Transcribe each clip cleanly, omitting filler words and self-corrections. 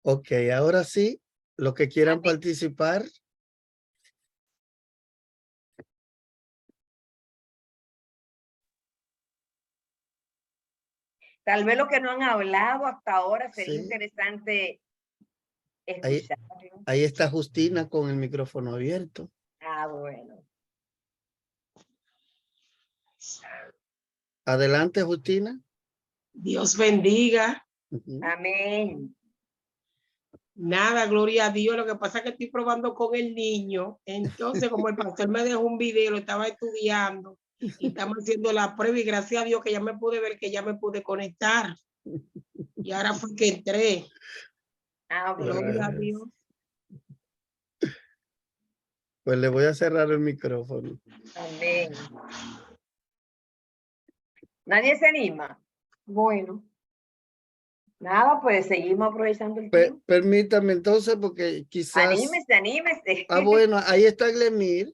Ok, ahora sí, los que quieran participar. Tal vez lo que no han hablado hasta ahora sería Sí. interesante Ahí, escucharlo. ahí está Justina con el micrófono abierto. Ah, bueno. Adelante, Justina. Dios bendiga. Amén. Nada, gloria a Dios. Lo que pasa es que estoy probando con el niño. Entonces, como el pastor me dejó un video, lo estaba estudiando y estamos haciendo la prueba y gracias a Dios que ya me pude ver, que ya me pude conectar. Y ahora fue que entré. Ah, Gloria a Dios. Pues le voy a cerrar el micrófono. amén. ¿Nadie se anima? Bueno. Nada, pues seguimos aprovechando el tiempo. Permítame entonces, porque quizás... Anímese, anímese. Ah, bueno, ahí está Glemir.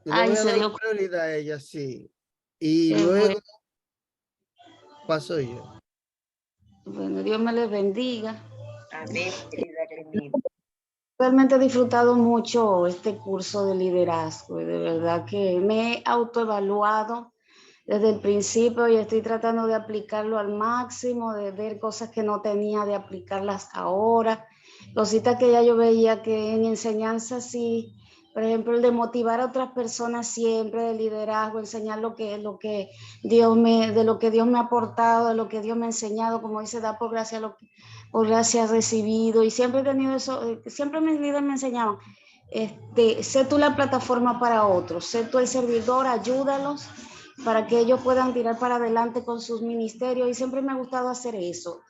Le Ay, voy a se dar dio. prioridad a ella, sí. Y Qué luego paso yo. Bueno, Dios me les bendiga. Amén, querida Glemir. Realmente he disfrutado mucho este curso de liderazgo y de verdad que me he autoevaluado desde el principio y estoy tratando de aplicarlo al máximo, de ver cosas que no tenía, de aplicarlas ahora, cositas que ya yo veía que en enseñanza sí, por ejemplo, el de motivar a otras personas siempre, de liderazgo, enseñar de lo que Dios me ha aportado, de lo que Dios me ha enseñado, como dice, da por gracia por gracia recibido, y siempre he tenido eso, siempre mis líderes me enseñaban, sé tú la plataforma para otros, sé tú el servidor, ayúdalos para que ellos puedan tirar para adelante con sus ministerios, y siempre me ha gustado hacer eso.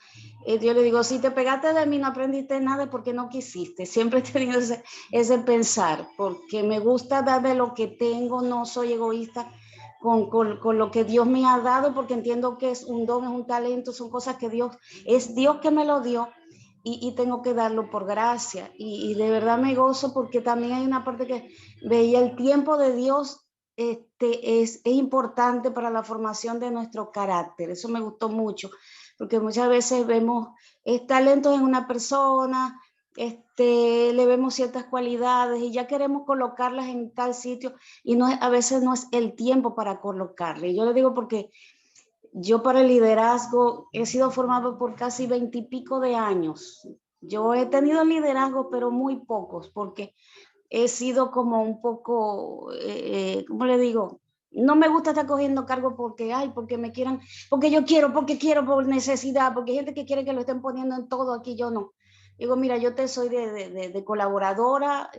Yo le digo, si te pegaste de mí no aprendiste nada porque no quisiste. Siempre he tenido ese pensar, porque me gusta dar de lo que tengo, no soy egoísta con lo que Dios me ha dado, porque entiendo que es un don, es un talento, son cosas que es Dios que me lo dio, y tengo que darlo por gracia. Y de verdad me gozo porque también hay una parte que veía el tiempo de Dios. Es importante para la formación de nuestro carácter. Eso me gustó mucho, porque muchas veces vemos talentos en una persona, le vemos ciertas cualidades y ya queremos colocarlas en tal sitio, y a veces no es el tiempo para colocarle. Yo le digo porque yo para el liderazgo he sido formado por casi 20 y pico de años. Yo he tenido liderazgo, pero muy pocos, porque he sido como un poco, ¿cómo le digo? No me gusta estar cogiendo cargo porque me quieran, porque yo quiero, por necesidad, porque hay gente que quiere que lo estén poniendo en todo, aquí yo no. Digo, mira, yo soy de colaboradora,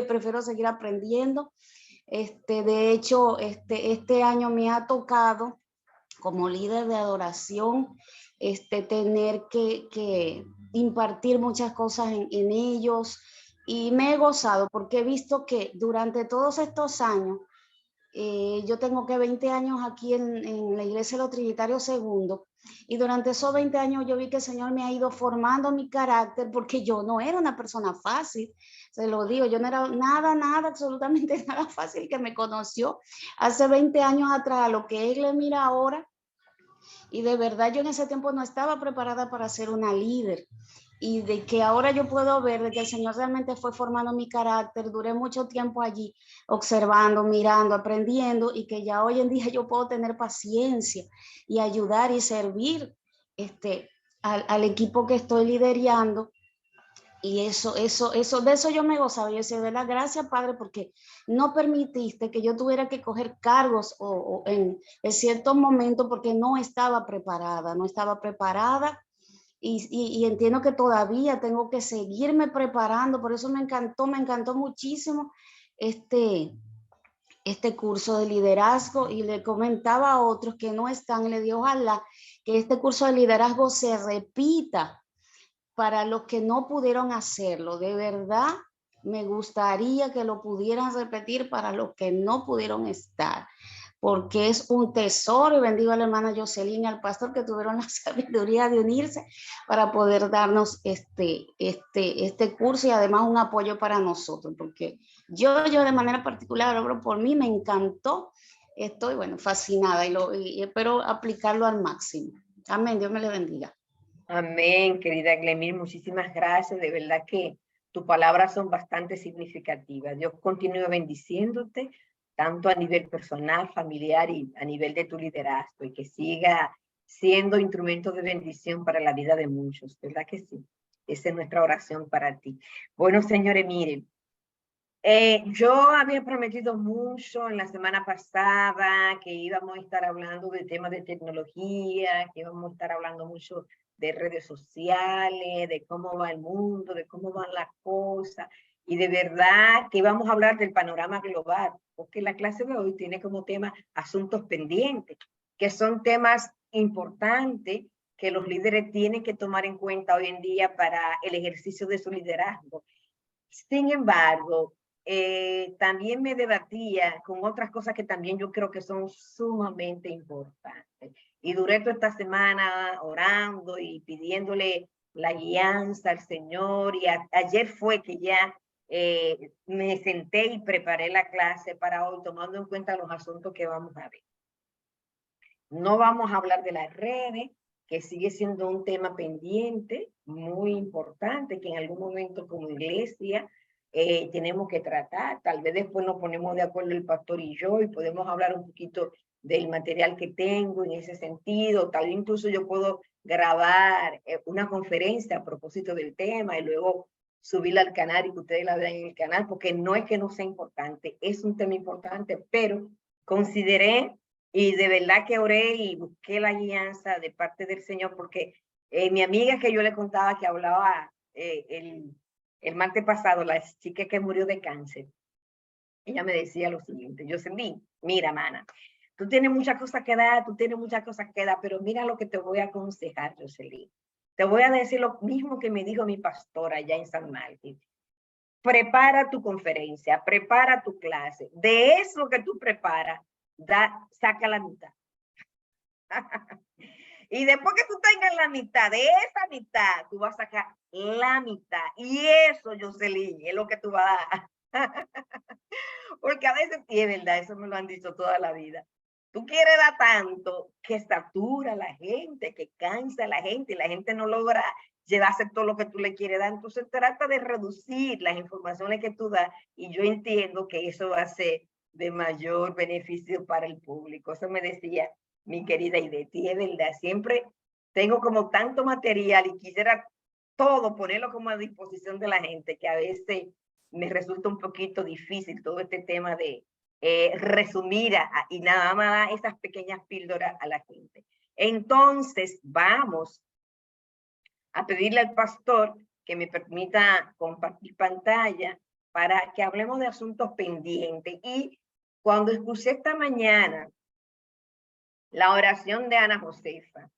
prefiero seguir aprendiendo. De hecho, este año me ha tocado como líder de adoración, tener que impartir muchas cosas en ellos, y me he gozado porque he visto que durante todos estos años, yo tengo que 20 años aquí en la Iglesia de los Trinitarios Segundo, y durante esos 20 años yo vi que el Señor me ha ido formando mi carácter, porque yo no era una persona fácil, se lo digo, yo no era nada, absolutamente nada fácil. Que me conoció hace 20 años atrás a lo que él le mira ahora, y de verdad yo en ese tiempo no estaba preparada para ser una líder, y de que ahora yo puedo ver de que el Señor realmente fue formando mi carácter. Duré mucho tiempo allí observando, mirando, aprendiendo, y que ya hoy en día yo puedo tener paciencia y ayudar y servir al equipo que estoy liderando. Y de eso yo me gozaba. Yo decía, de verdad, gracias, Padre, porque no permitiste que yo tuviera que coger cargos o en ciertos momentos, porque no estaba preparada. Y entiendo que todavía tengo que seguirme preparando. Por eso me encantó muchísimo este curso de liderazgo, y le comentaba a otros que no están, y le digo, ojalá que este curso de liderazgo se repita para los que no pudieron hacerlo. De verdad, me gustaría que lo pudieran repetir para los que no pudieron estar, porque es un tesoro. Y bendigo a la hermana Jocelyn y al pastor que tuvieron la sabiduría de unirse para poder darnos este curso, y además un apoyo para nosotros, porque yo de manera particular, por mí me encantó. Estoy, fascinada, y espero aplicarlo al máximo. Amén, Dios me le bendiga. Amén, querida Glemir, muchísimas gracias. De verdad que tus palabras son bastante significativas. Dios continúe bendiciéndote, tanto a nivel personal, familiar y a nivel de tu liderazgo, y que siga siendo instrumento de bendición para la vida de muchos. ¿Verdad que sí? Esa es nuestra oración para ti. Bueno, señores, miren, yo había prometido mucho en la semana pasada que íbamos a estar hablando de temas de tecnología, que íbamos a estar hablando mucho de redes sociales, de cómo va el mundo, de cómo van las cosas, y de verdad que íbamos a hablar del panorama global, porque la clase de hoy tiene como tema asuntos pendientes, que son temas importantes que los líderes tienen que tomar en cuenta hoy en día para el ejercicio de su liderazgo. Sin embargo, también me debatía con otras cosas que también yo creo que son sumamente importantes. Y duré toda esta semana orando y pidiéndole la guianza al Señor. Y ayer fue que ya me senté y preparé la clase para hoy, tomando en cuenta los asuntos que vamos a ver. No vamos a hablar de las redes, que sigue siendo un tema pendiente, muy importante, que en algún momento como iglesia tenemos que tratar. Tal vez después nos ponemos de acuerdo el pastor y yo y podemos hablar un poquito del material que tengo en ese sentido. Tal vez incluso yo puedo grabar una conferencia a propósito del tema y luego subirla al canal y que ustedes la vean en el canal, porque no es que no sea importante, es un tema importante, pero consideré y de verdad que oré y busqué la guianza de parte del Señor, porque mi amiga que yo le contaba que hablaba el martes pasado, la chica que murió de cáncer, ella me decía lo siguiente: Jocelyn, mira, mana, tú tienes muchas cosas que dar, pero mira lo que te voy a aconsejar, Jocelyn. Te voy a decir lo mismo que me dijo mi pastora allá en San Martín. Prepara tu conferencia, prepara tu clase. De eso que tú preparas, saca la mitad. Y después que tú tengas la mitad, de esa mitad, tú vas a sacar la mitad. Y eso, Jocelyn, es lo que tú vas a dar. Porque a veces, y es verdad, eso me lo han dicho toda la vida. Tú quieres dar tanto que satura a la gente, que cansa a la gente, y la gente no logra llevarse todo lo que tú le quieres dar. Entonces trata de reducir las informaciones que tú das, y yo entiendo que eso va a ser de mayor beneficio para el público. Eso me decía mi querida Ideti, es verdad, siempre tengo como tanto material y quisiera todo ponerlo como a disposición de la gente, que a veces me resulta un poquito difícil todo este tema de resumir y nada más esas pequeñas píldoras a la gente. Entonces, vamos a pedirle al pastor que me permita compartir pantalla para que hablemos de asuntos pendientes. Y cuando escuché esta mañana la oración de Ana Josefa,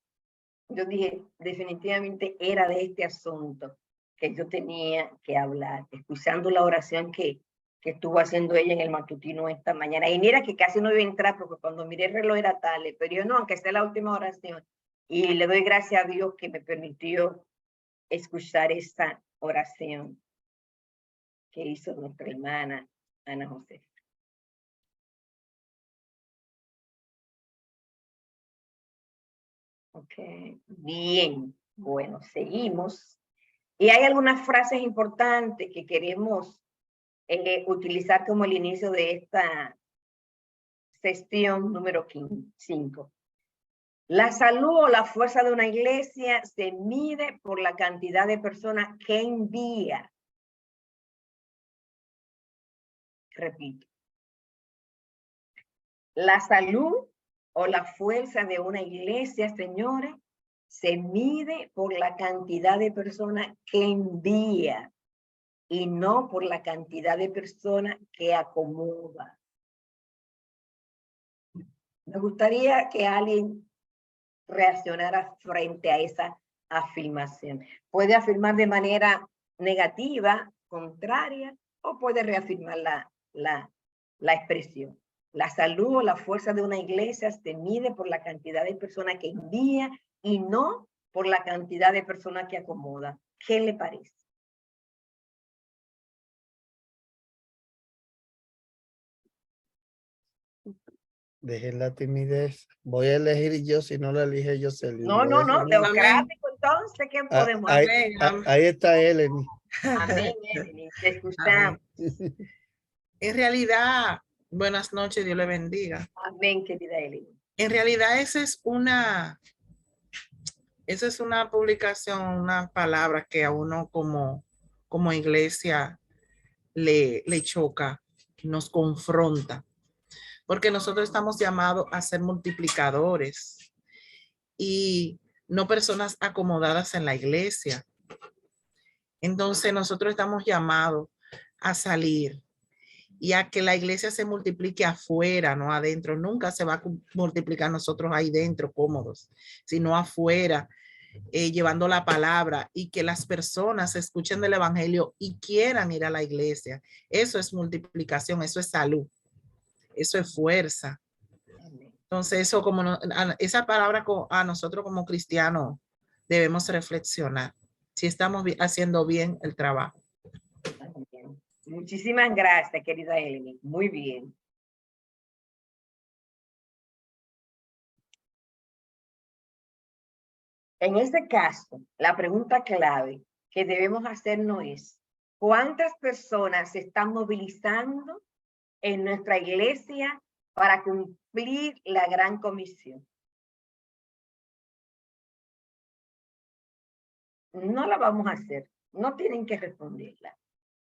yo dije, definitivamente era de este asunto que yo tenía que hablar, escuchando la oración que estuvo haciendo ella en el matutino esta mañana. Y mira que casi no iba a entrar porque cuando miré el reloj era tarde, pero yo no, aunque sea la última oración. Y le doy gracias a Dios que me permitió escuchar esta oración que hizo nuestra hermana Ana Josefa. Ok, bien, bueno, seguimos. Y hay algunas frases importantes que queremos utilizar como el inicio de esta sesión número 5. La salud o la fuerza de una iglesia se mide por la cantidad de personas que envía. Repito. La salud o la fuerza de una iglesia, señores, se mide por la cantidad de personas que envía y no por la cantidad de personas que acomoda. Me gustaría que alguien reaccionara frente a esa afirmación. Puede afirmar de manera negativa, contraria, o puede reafirmar la expresión. La salud o la fuerza de una iglesia se mide por la cantidad de personas que envía y no por la cantidad de personas que acomoda. ¿Qué le parece? Dejen la timidez. Voy a elegir yo, si no la elige Jocelyn. No, Voy no, a no, seguir. democrático, entonces, ¿qué Ah, podemos ahí, hacer? ahí está Eleni. Amén, Evelyn, te escuchamos. En realidad, buenas noches, Dios le bendiga. Amén, querida Evelyn. En realidad, esa es una publicación, una palabra que a uno como iglesia le choca, nos confronta, porque nosotros estamos llamados a ser multiplicadores y no personas acomodadas en la iglesia. Entonces nosotros estamos llamados a salir y a que la iglesia se multiplique afuera, no adentro. Nunca se va a multiplicar nosotros ahí dentro cómodos, sino afuera, llevando la palabra y que las personas escuchen del evangelio y quieran ir a la iglesia. Eso es multiplicación, eso es salud, eso es fuerza. Entonces eso esa palabra a nosotros como cristianos debemos reflexionar si estamos haciendo bien el trabajo. Muchísimas gracias, querida Evelyn. Muy bien. En este caso, la pregunta clave que debemos hacernos es, ¿cuántas personas se están movilizando en nuestra iglesia para cumplir la gran comisión? No la vamos a hacer, no tienen que responderla,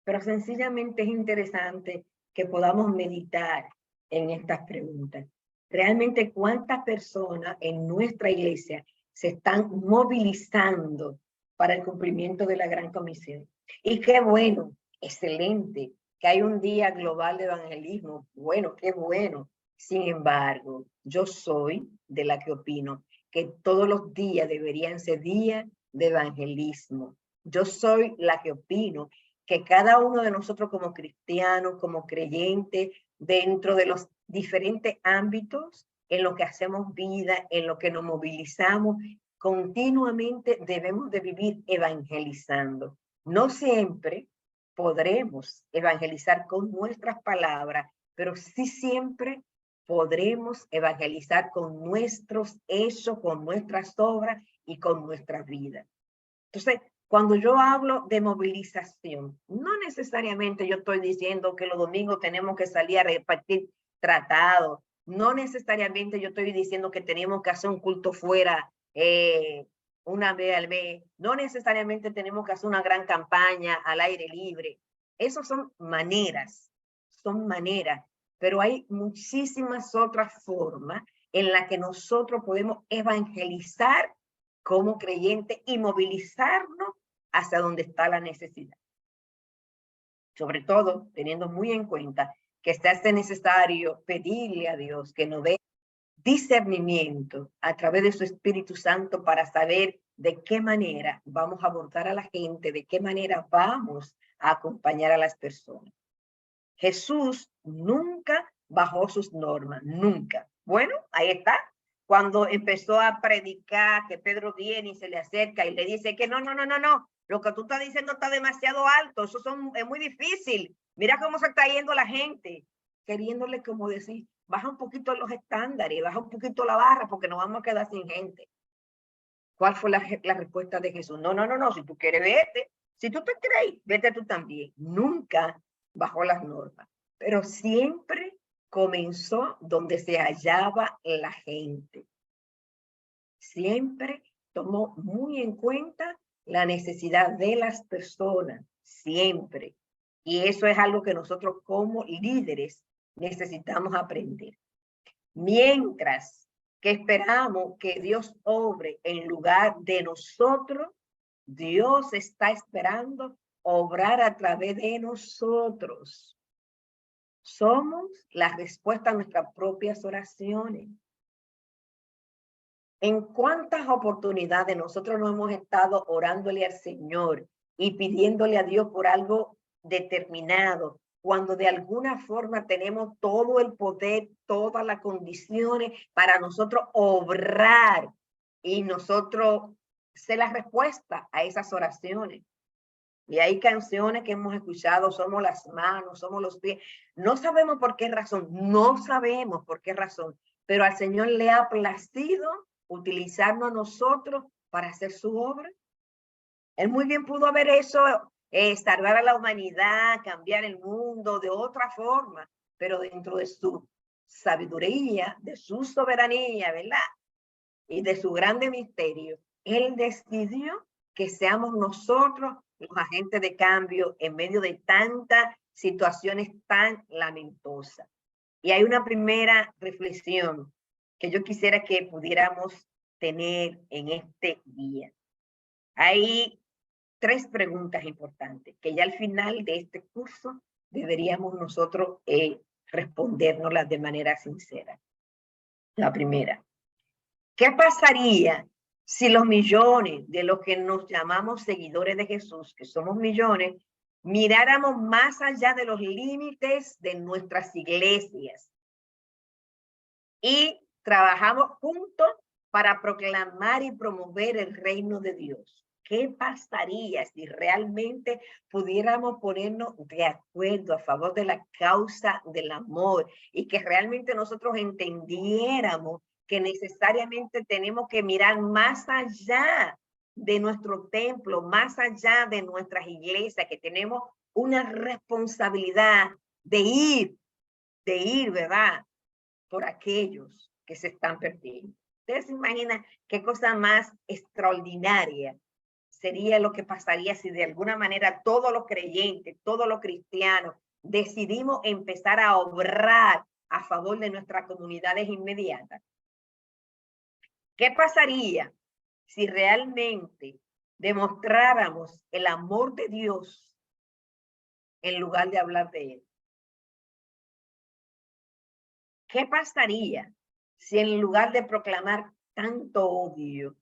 pero sencillamente es interesante que podamos meditar en estas preguntas. Realmente, ¿cuántas personas en nuestra iglesia se están movilizando para el cumplimiento de la gran comisión? Y qué bueno, excelente, que hay un día global de evangelismo. Bueno, qué bueno. Sin embargo, yo soy de la que opino que todos los días deberían ser días de evangelismo. Yo soy la que opino que cada uno de nosotros como cristianos, como creyentes, dentro de los diferentes ámbitos en los que hacemos vida, en los que nos movilizamos, continuamente debemos de vivir evangelizando. No siempre podremos evangelizar con nuestras palabras, pero sí siempre podremos evangelizar con nuestros hechos, con nuestras obras y con nuestra vida. Entonces, cuando yo hablo de movilización, no necesariamente yo estoy diciendo que los domingos tenemos que salir a repartir tratados, no necesariamente yo estoy diciendo que tenemos que hacer un culto fuera una vez al mes, no necesariamente tenemos que hacer una gran campaña al aire libre. Esas son maneras, pero hay muchísimas otras formas en las que nosotros podemos evangelizar como creyente y movilizarnos hacia donde está la necesidad. Sobre todo, teniendo muy en cuenta que se hace necesario pedirle a Dios que nos dé discernimiento a través de su Espíritu Santo para saber de qué manera vamos a abordar a la gente, de qué manera vamos a acompañar a las personas. Jesús nunca bajó sus normas, nunca. Bueno, ahí está. Cuando empezó a predicar, que Pedro viene y se le acerca y le dice que no, lo que tú estás diciendo está demasiado alto, es muy difícil. Mira cómo se está yendo la gente, queriéndole como decir, baja un poquito los estándares, baja un poquito la barra porque nos vamos a quedar sin gente. ¿Cuál fue la respuesta de Jesús? No, si tú quieres, vete. Si tú te crees, vete tú también. Nunca bajó las normas, pero siempre comenzó donde se hallaba la gente. Siempre tomó muy en cuenta la necesidad de las personas, siempre. Y eso es algo que nosotros como líderes necesitamos aprender. Mientras que esperamos que Dios obre en lugar de nosotros, Dios está esperando obrar a través de nosotros. Somos la respuesta a nuestras propias oraciones. ¿En cuántas oportunidades nosotros no hemos estado orándole al Señor y pidiéndole a Dios por algo determinado, cuando de alguna forma tenemos todo el poder, todas las condiciones para nosotros obrar y nosotros ser la respuesta a esas oraciones? Y hay canciones que hemos escuchado, somos las manos, somos los pies. No sabemos por qué razón, no sabemos por qué razón, pero al Señor le ha placido utilizarnos a nosotros para hacer su obra. Él muy bien pudo haber eso, salvar a la humanidad, cambiar el mundo de otra forma, pero dentro de su sabiduría, de su soberanía, ¿verdad? Y de su grande misterio, Él decidió que seamos nosotros los agentes de cambio en medio de tantas situaciones tan lamentosas. Y hay una primera reflexión que yo quisiera que pudiéramos tener en este día. Hay 3 preguntas importantes que ya al final de este curso deberíamos nosotros respondernoslas de manera sincera. La primera, ¿qué pasaría si los millones de los que nos llamamos seguidores de Jesús, que somos millones, miráramos más allá de los límites de nuestras iglesias y trabajamos juntos para proclamar y promover el reino de Dios? ¿Qué pasaría si realmente pudiéramos ponernos de acuerdo a favor de la causa del amor y que realmente nosotros entendiéramos que necesariamente tenemos que mirar más allá de nuestro templo, más allá de nuestras iglesias, que tenemos una responsabilidad de ir, ¿verdad?, por aquellos que se están perdiendo? Ustedes se imaginan qué cosa más extraordinaria sería lo que pasaría si de alguna manera todos los creyentes, todos los cristianos decidimos empezar a obrar a favor de nuestras comunidades inmediatas. ¿Qué pasaría si realmente demostráramos el amor de Dios en lugar de hablar de él? ¿Qué pasaría si en lugar de proclamar tanto odio,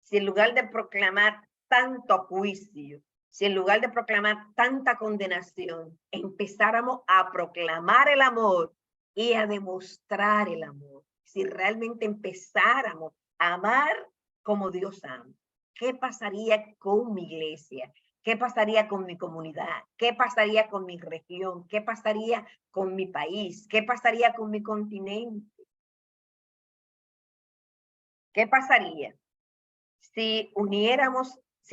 si en lugar de proclamar tanto juicio, si en lugar de proclamar tanta condenación, empezáramos a proclamar el amor y a demostrar el amor? Si realmente empezáramos a amar como Dios ama, ¿qué pasaría con mi iglesia? ¿Qué pasaría con mi comunidad? ¿Qué pasaría con mi región? ¿Qué pasaría con mi país? ¿Qué pasaría con mi continente? ¿Qué pasaría si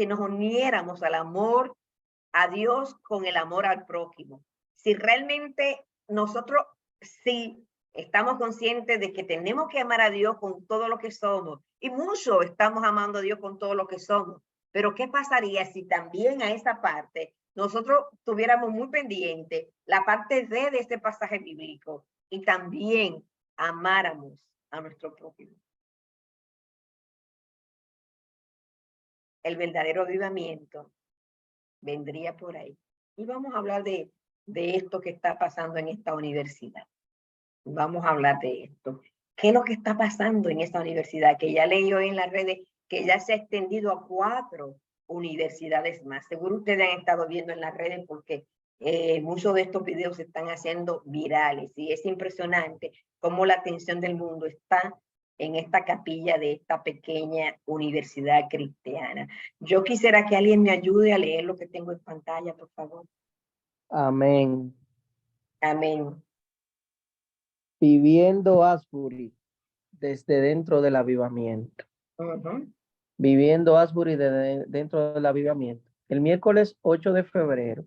nos uniéramos al amor a Dios con el amor al prójimo? Si realmente nosotros sí estamos conscientes de que tenemos que amar a Dios con todo lo que somos, y muchos estamos amando a Dios con todo lo que somos, pero ¿qué pasaría si también a esa parte nosotros tuviéramos muy pendiente la parte de este pasaje bíblico y también amáramos a nuestro prójimo? El verdadero avivamiento vendría por ahí. Y vamos a hablar de esto que está pasando en esta universidad. Vamos a hablar de esto. ¿Qué es lo que está pasando en esta universidad? Que ya leí hoy en las redes que ya se ha extendido a 4 universidades más. Seguro ustedes han estado viendo en las redes porque muchos de estos videos se están haciendo virales y es impresionante cómo la atención del mundo está en esta capilla de esta pequeña universidad cristiana. Yo quisiera que alguien me ayude a leer lo que tengo en pantalla, por favor. Amén. Amén. Viviendo Asbury desde dentro del avivamiento. Viviendo Asbury desde dentro del avivamiento. El miércoles 8 de febrero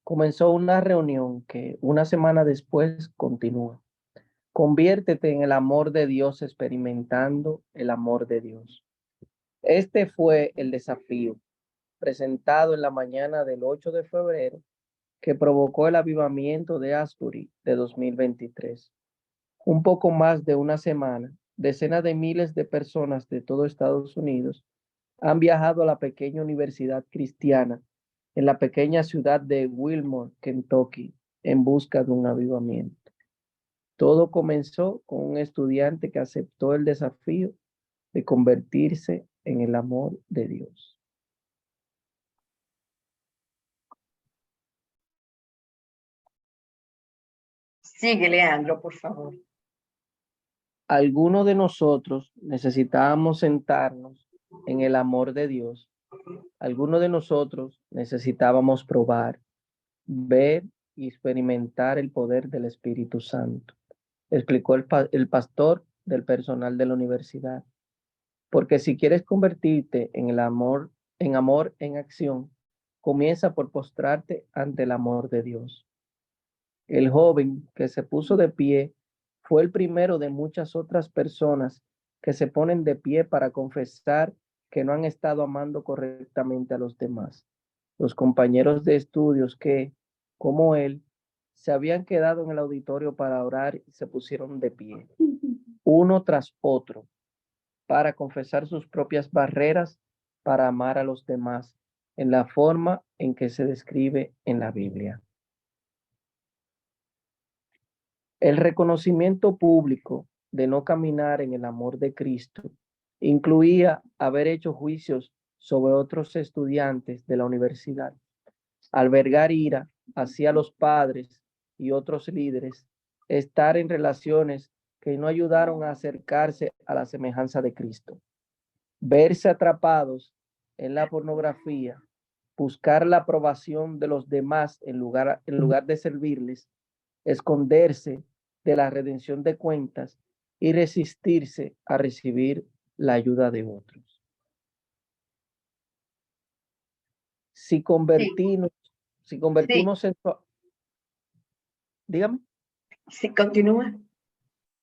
comenzó una reunión que una semana después continúa. Conviértete en el amor de Dios experimentando el amor de Dios. Este fue el desafío presentado en la mañana del 8 de febrero que provocó el avivamiento de Asbury de 2023. Un poco más de una semana, decenas de miles de personas de todo Estados Unidos han viajado a la pequeña universidad cristiana en la pequeña ciudad de Wilmore, Kentucky, en busca de un avivamiento. Todo comenzó con un estudiante que aceptó el desafío de convertirse en el amor de Dios. Sigue, Leandro, por favor. Algunos de nosotros necesitábamos sentarnos en el amor de Dios Algunos de nosotros necesitábamos probar, ver y experimentar el poder del Espíritu Santo, explicó el pastor del personal de la universidad. Porque si quieres convertirte en el amor en acción, comienza por postrarte ante el amor de Dios. El joven que se puso de pie fue el primero de muchas otras personas que se ponen de pie para confesar que no han estado amando correctamente a los demás. Los compañeros de estudios que, como él, se habían quedado en el auditorio para orar y se pusieron de pie, uno tras otro, para confesar sus propias barreras para amar a los demás en la forma en que se describe en la Biblia. El reconocimiento público de no caminar en el amor de Cristo incluía haber hecho juicios sobre otros estudiantes de la universidad, albergar ira hacia los padres y otros líderes, estar en relaciones que no ayudaron a acercarse a la semejanza de Cristo, verse atrapados en la pornografía, buscar la aprobación de los demás en lugar de servirles, esconderse de la redención de cuentas y resistirse a recibir la ayuda de otros. Si convertimos en su... Dígame. Sí, continúa.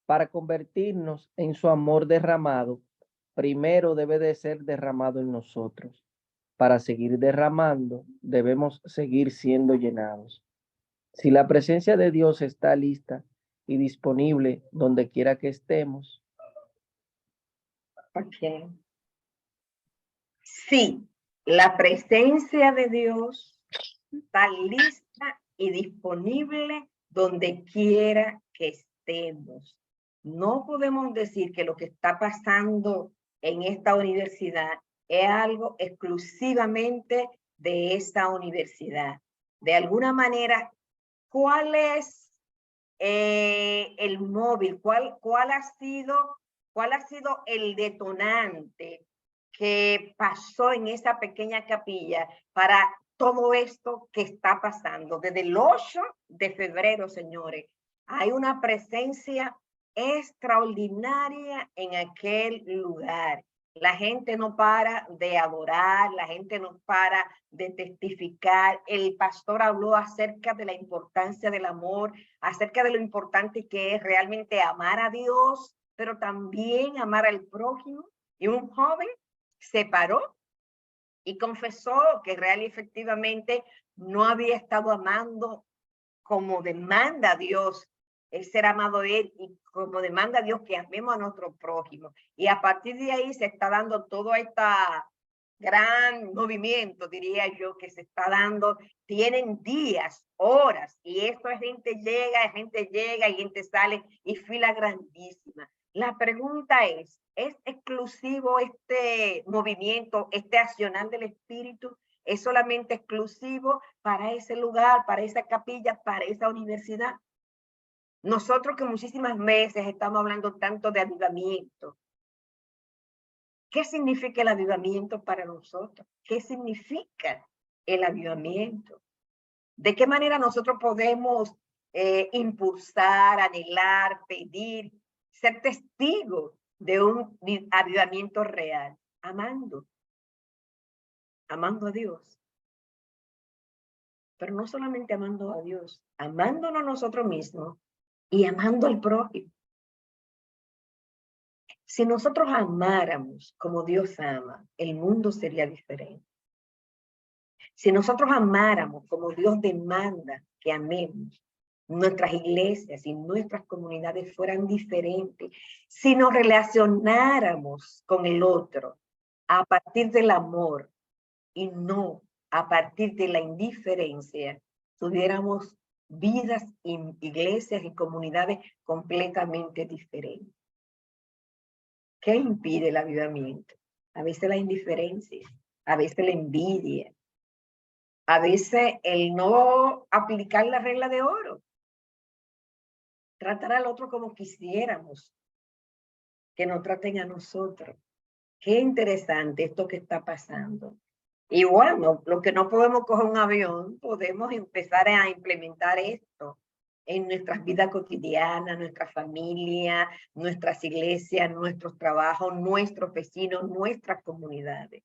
Para convertirnos en su amor derramado, primero debe de ser derramado en nosotros. Para seguir derramando, debemos seguir siendo llenados. Si la presencia de Dios está lista y disponible donde quiera que estemos. Ok. Sí, la presencia de Dios está lista y disponible donde quiera que estemos. No podemos decir que lo que está pasando en esta universidad es algo exclusivamente de esta universidad. De alguna manera, ¿cuál es el móvil? ¿Cuál ha sido el detonante que pasó en esa pequeña capilla para todo esto que está pasando? Desde el 8 de febrero, señores, hay una presencia extraordinaria en aquel lugar. La gente no para de adorar, la gente no para de testificar. El pastor habló acerca de la importancia del amor, acerca de lo importante que es realmente amar a Dios, pero también amar al prójimo. Y un joven se paró y confesó que real y efectivamente no había estado amando como demanda a Dios, el ser amado él, y como demanda a Dios que amemos a nuestro prójimo. Y a partir de ahí se está dando todo este gran movimiento, diría yo, que se está dando. Tienen días, horas, y esto es gente llega y gente sale, y fila grandísima. La pregunta es exclusivo este movimiento, este accionar del Espíritu? ¿Es solamente exclusivo para ese lugar, para esa capilla, para esa universidad? Nosotros que muchísimas veces estamos hablando tanto de avivamiento. ¿Qué significa el avivamiento para nosotros? ¿Qué significa el avivamiento? ¿De qué manera nosotros podemos impulsar, anhelar, pedir, ser testigos de un avivamiento real? Amando a Dios. Pero no solamente amando a Dios, amándonos nosotros mismos y amando al prójimo. Si nosotros amáramos como Dios ama, el mundo sería diferente. Si nosotros amáramos como Dios demanda que amemos, nuestras iglesias y nuestras comunidades fueran diferentes. Si nos relacionáramos con el otro a partir del amor y no a partir de la indiferencia, tuviéramos vidas, iglesias y comunidades completamente diferentes. ¿Qué impide el avivamiento? A veces la indiferencia, a veces la envidia, a veces el no aplicar la regla de oro, tratar al otro como quisiéramos que nos traten a nosotros. Qué interesante esto que está pasando. Y bueno, lo que no podemos coger un avión, podemos empezar a implementar esto en nuestras vidas cotidianas, nuestra familia, nuestras iglesias, nuestros trabajos, nuestros vecinos, nuestras comunidades.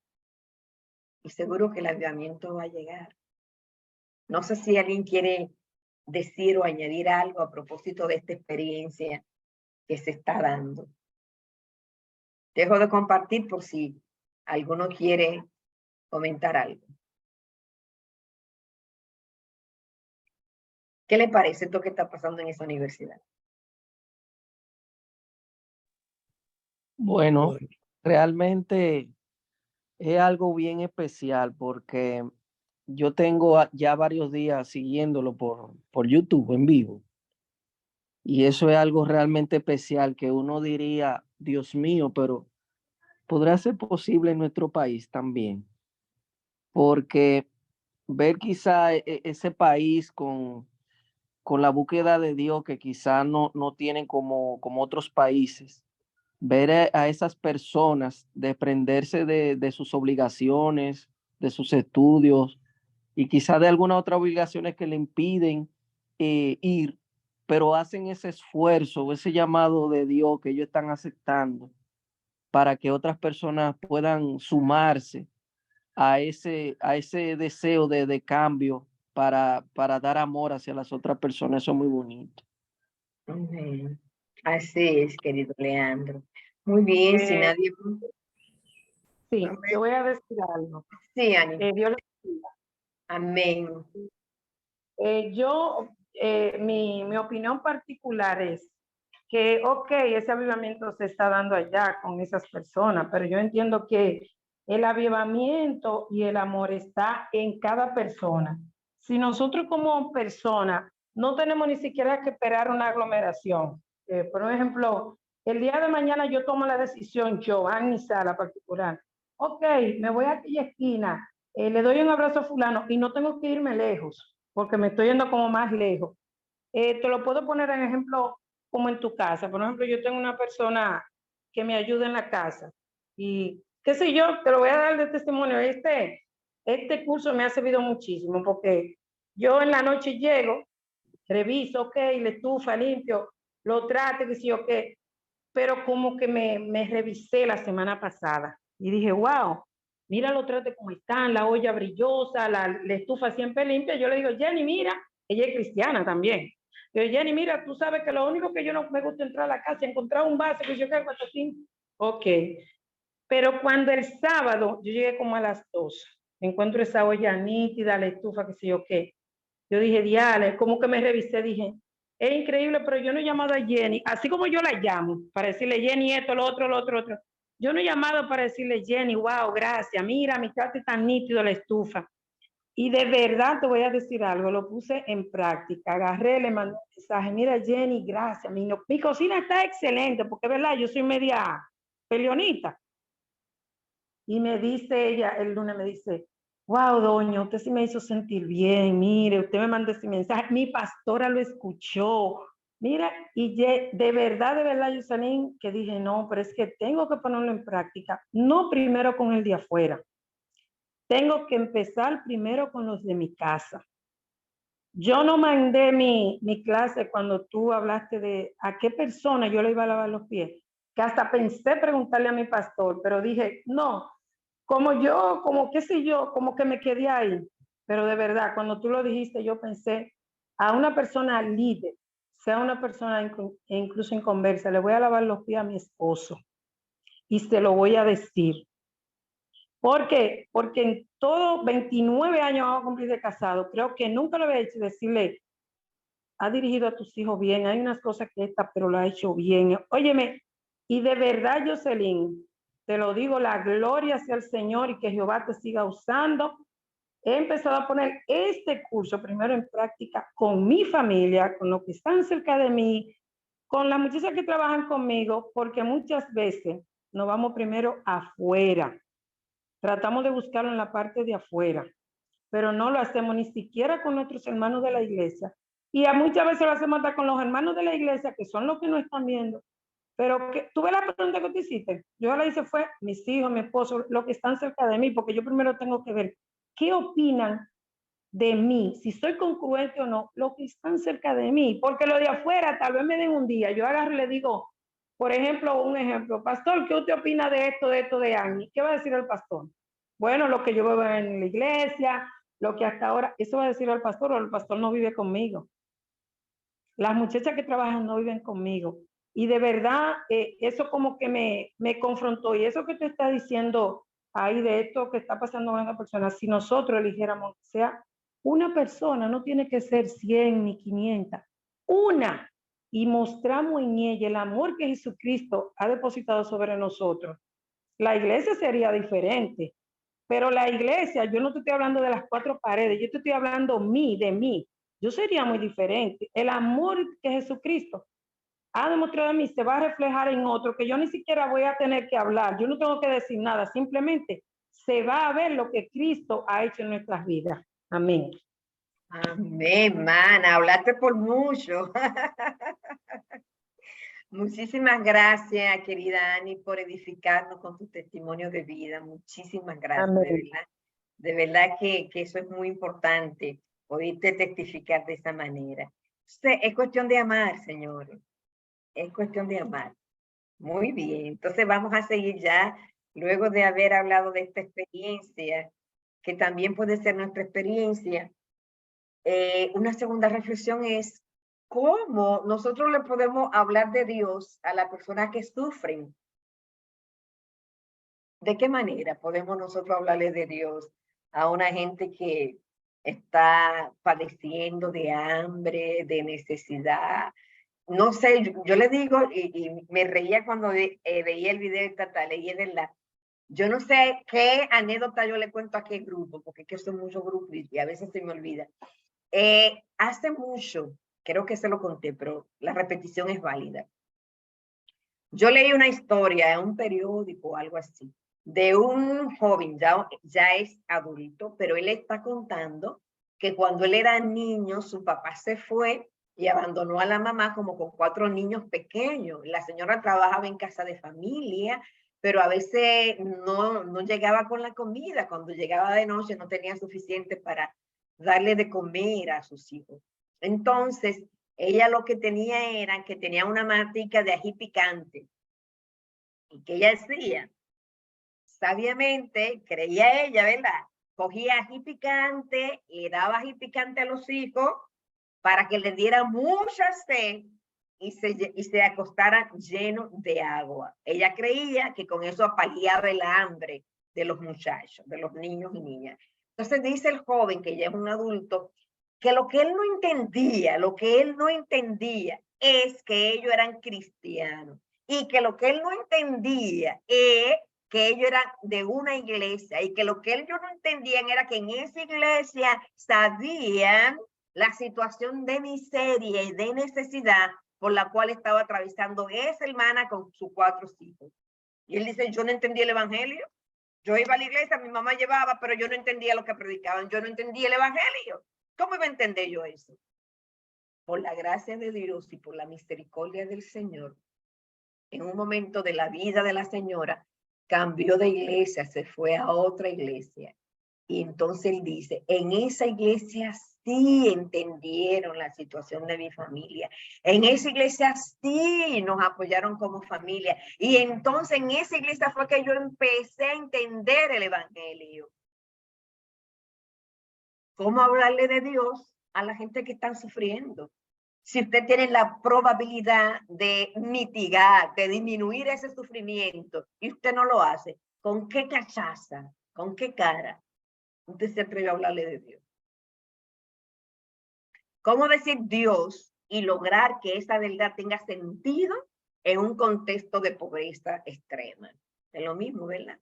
Y seguro que el avivamiento va a llegar. No sé si alguien quiere decir o añadir algo a propósito de esta experiencia que se está dando. Dejo de compartir por si alguno quiere comentar algo. ¿Qué le parece esto que está pasando en esa universidad? Bueno, realmente es algo bien especial porque yo tengo ya varios días siguiéndolo por YouTube en vivo. Y eso es algo realmente especial que uno diría, Dios mío, pero podrá ser posible en nuestro país también. Porque ver quizá ese país con la búsqueda de Dios que quizá no tienen como otros países, ver a esas personas desprenderse de sus obligaciones, de sus estudios y quizá de algunas otras obligaciones que le impiden ir, pero hacen ese esfuerzo, ese llamado de Dios que ellos están aceptando para que otras personas puedan sumarse a ese deseo de cambio para dar amor hacia las otras personas. Eso es muy bonito. Amén. Así es, querido Leandro. Muy bien, si nadie... Sí, Amén. yo voy a decir algo. Sí, Ani. Dios le bendiga. Amén. Mi opinión particular es que, ok, ese avivamiento se está dando allá con esas personas, pero yo entiendo que el avivamiento y el amor está en cada persona. Si nosotros como personas no tenemos ni siquiera que esperar una aglomeración, por ejemplo, el día de mañana yo tomo la decisión, yo, Annie Sala particular, ok, me voy a aquella esquina, le doy un abrazo a fulano y no tengo que irme lejos, porque me estoy yendo como más lejos. Te lo puedo poner en ejemplo como en tu casa. Por ejemplo, yo tengo una persona que me ayuda en la casa y qué sé yo, te lo voy a dar de testimonio. Este curso me ha servido muchísimo porque yo en la noche llego, reviso, ok, la estufa, limpio, lo trato, que sí, ok, pero como que me revisé la semana pasada y dije, wow, mira los trates como están, la olla brillosa, la estufa siempre limpia. Yo le digo, Jenny, mira, ella es cristiana también. Yo, Jenny, mira, tú sabes que lo único que yo no me gusta entrar a la casa es encontrar un vaso que yo quiero así. Ok. Pero cuando el sábado, yo llegué como a las 2, encuentro esa olla nítida, la estufa, que sé yo qué. Yo dije, diale, como que me revisé, dije, es increíble, pero yo no he llamado a Jenny, así como yo la llamo, para decirle, Jenny, esto, lo otro, lo otro, lo otro. Yo no he llamado para decirle, Jenny, wow, gracias, mira, mi casa está nítido, la estufa. Y de verdad te voy a decir algo, lo puse en práctica, agarré, le mandé un mensaje, mira, Jenny, gracias, mi cocina está excelente, porque es verdad, yo soy media peleonita. Y me dice ella, el lunes me dice, wow, doña, usted sí me hizo sentir bien, mire, usted me mandó ese mensaje, mi pastora lo escuchó, mira, y de verdad, Yoselin, que dije, no, pero es que tengo que ponerlo en práctica, no primero con el de afuera, tengo que empezar primero con los de mi casa. Yo no mandé mi clase cuando tú hablaste de a qué persona yo le iba a lavar los pies, que hasta pensé preguntarle a mi pastor, pero dije, no, como qué sé yo, como que me quedé ahí. Pero de verdad, cuando tú lo dijiste, yo pensé a una persona líder, sea una persona incluso inconversa, le voy a lavar los pies a mi esposo y se lo voy a decir. ¿Por qué? Porque en todos 29 años vamos a cumplir de casado, creo que nunca lo había hecho decirle, ha dirigido a tus hijos bien, hay unas cosas que esta, pero lo ha hecho bien. Óyeme, y de verdad, Yoselin, te lo digo, la gloria sea el Señor y que Jehová te siga usando. He empezado a poner este curso primero en práctica con mi familia, con los que están cerca de mí, con las muchachas que trabajan conmigo, porque muchas veces nos vamos primero afuera. Tratamos de buscarlo en la parte de afuera, pero no lo hacemos ni siquiera con nuestros hermanos de la iglesia. Y a muchas veces lo hacemos hasta con los hermanos de la iglesia, que son los que nos están viendo, Pero que, tú ves la pregunta que tú hiciste. Yo la hice fue mis hijos, mi esposo, los que están cerca de mí, porque yo primero tengo que ver qué opinan de mí, si soy congruente o no, los que están cerca de mí, porque lo de afuera tal vez me den un día, yo agarro y le digo, por ejemplo, un ejemplo, pastor, ¿qué usted opina de esto de Annie? ¿Qué va a decir el pastor? Bueno, lo que yo veo en la iglesia, lo que hasta ahora, eso va a decir el pastor, o el pastor no vive conmigo. Las muchachas que trabajan no viven conmigo. Y de verdad, eso como que me confrontó. Y eso que te está diciendo ahí de esto que está pasando con esa persona, si nosotros eligiéramos, sea una persona, no tiene que ser 100 ni 500, una, y mostramos en ella el amor que Jesucristo ha depositado sobre nosotros, la iglesia sería diferente. Pero la iglesia, yo no te estoy hablando de las 4 paredes, yo te estoy hablando de mí. Yo sería muy diferente. El amor que Jesucristo ha demostrado a mí se va a reflejar en otro, que yo ni siquiera voy a tener que hablar, yo no tengo que decir nada, simplemente se va a ver lo que Cristo ha hecho en nuestras vidas. Amén. Amén, mana, hablaste por mucho. Muchísimas gracias, querida Ani, por edificarnos con tu testimonio de vida. Muchísimas gracias, Amén. de verdad. De verdad que eso es muy importante, oírte testificar de esa manera. Entonces, es cuestión de amar, señores. Es cuestión de amar. Muy bien. Entonces, vamos a seguir ya, luego de haber hablado de esta experiencia, que también puede ser nuestra experiencia. Una segunda reflexión es cómo nosotros le podemos hablar de Dios a las personas que sufren. ¿De qué manera podemos nosotros hablarle de Dios a una gente que está padeciendo de hambre, de necesidad? No sé, yo le digo, y me reía cuando veía el video esta tarde, y es verdad. Yo no sé qué anécdota yo le cuento a qué grupo, porque es que son muchos grupos y a veces se me olvida. Hace mucho, creo que se lo conté, pero la repetición es válida. Yo leí una historia en un periódico o algo así, de un joven, ya es adulto, pero él está contando que cuando él era niño, su papá se fue y abandonó a la mamá como con 4 niños pequeños. La señora trabajaba en casa de familia, pero a veces no llegaba con la comida. Cuando llegaba de noche no tenía suficiente para darle de comer a sus hijos. Entonces, ella lo que tenía era que tenía una matica de ají picante. ¿Y que ella hacía? Sabiamente, creía ella, ¿verdad? Cogía ají picante, le daba ají picante a los hijos para que les diera mucha sed y se acostaran llenos de agua. Ella creía que con eso apaleaba el hambre de los muchachos, de los niños y niñas. Entonces dice el joven, que ya es un adulto, que lo que él no entendía es que ellos eran cristianos y que lo que él no entendía es que ellos eran de una iglesia y que lo que ellos no entendían era que en esa iglesia sabían la situación de miseria y de necesidad por la cual estaba atravesando esa hermana con sus 4 hijos. Y él dice, yo no entendí el evangelio. Yo iba a la iglesia, mi mamá llevaba, pero yo no entendía lo que predicaban. Yo no entendía el evangelio. ¿Cómo iba a entender yo eso? Por la gracia de Dios y por la misericordia del Señor, en un momento de la vida de la señora, cambió de iglesia, se fue a otra iglesia. Y entonces él dice, en esa iglesia sí entendieron la situación de mi familia. En esa iglesia sí nos apoyaron como familia. Y entonces en esa iglesia fue que yo empecé a entender el evangelio. ¿Cómo hablarle de Dios a la gente que están sufriendo? Si usted tiene la probabilidad de mitigar, de disminuir ese sufrimiento, y usted no lo hace, ¿con qué cachaza? ¿Con qué cara usted se atreve a hablarle de Dios? ¿Cómo decir Dios y lograr que esa verdad tenga sentido en un contexto de pobreza extrema? Es lo mismo, ¿verdad?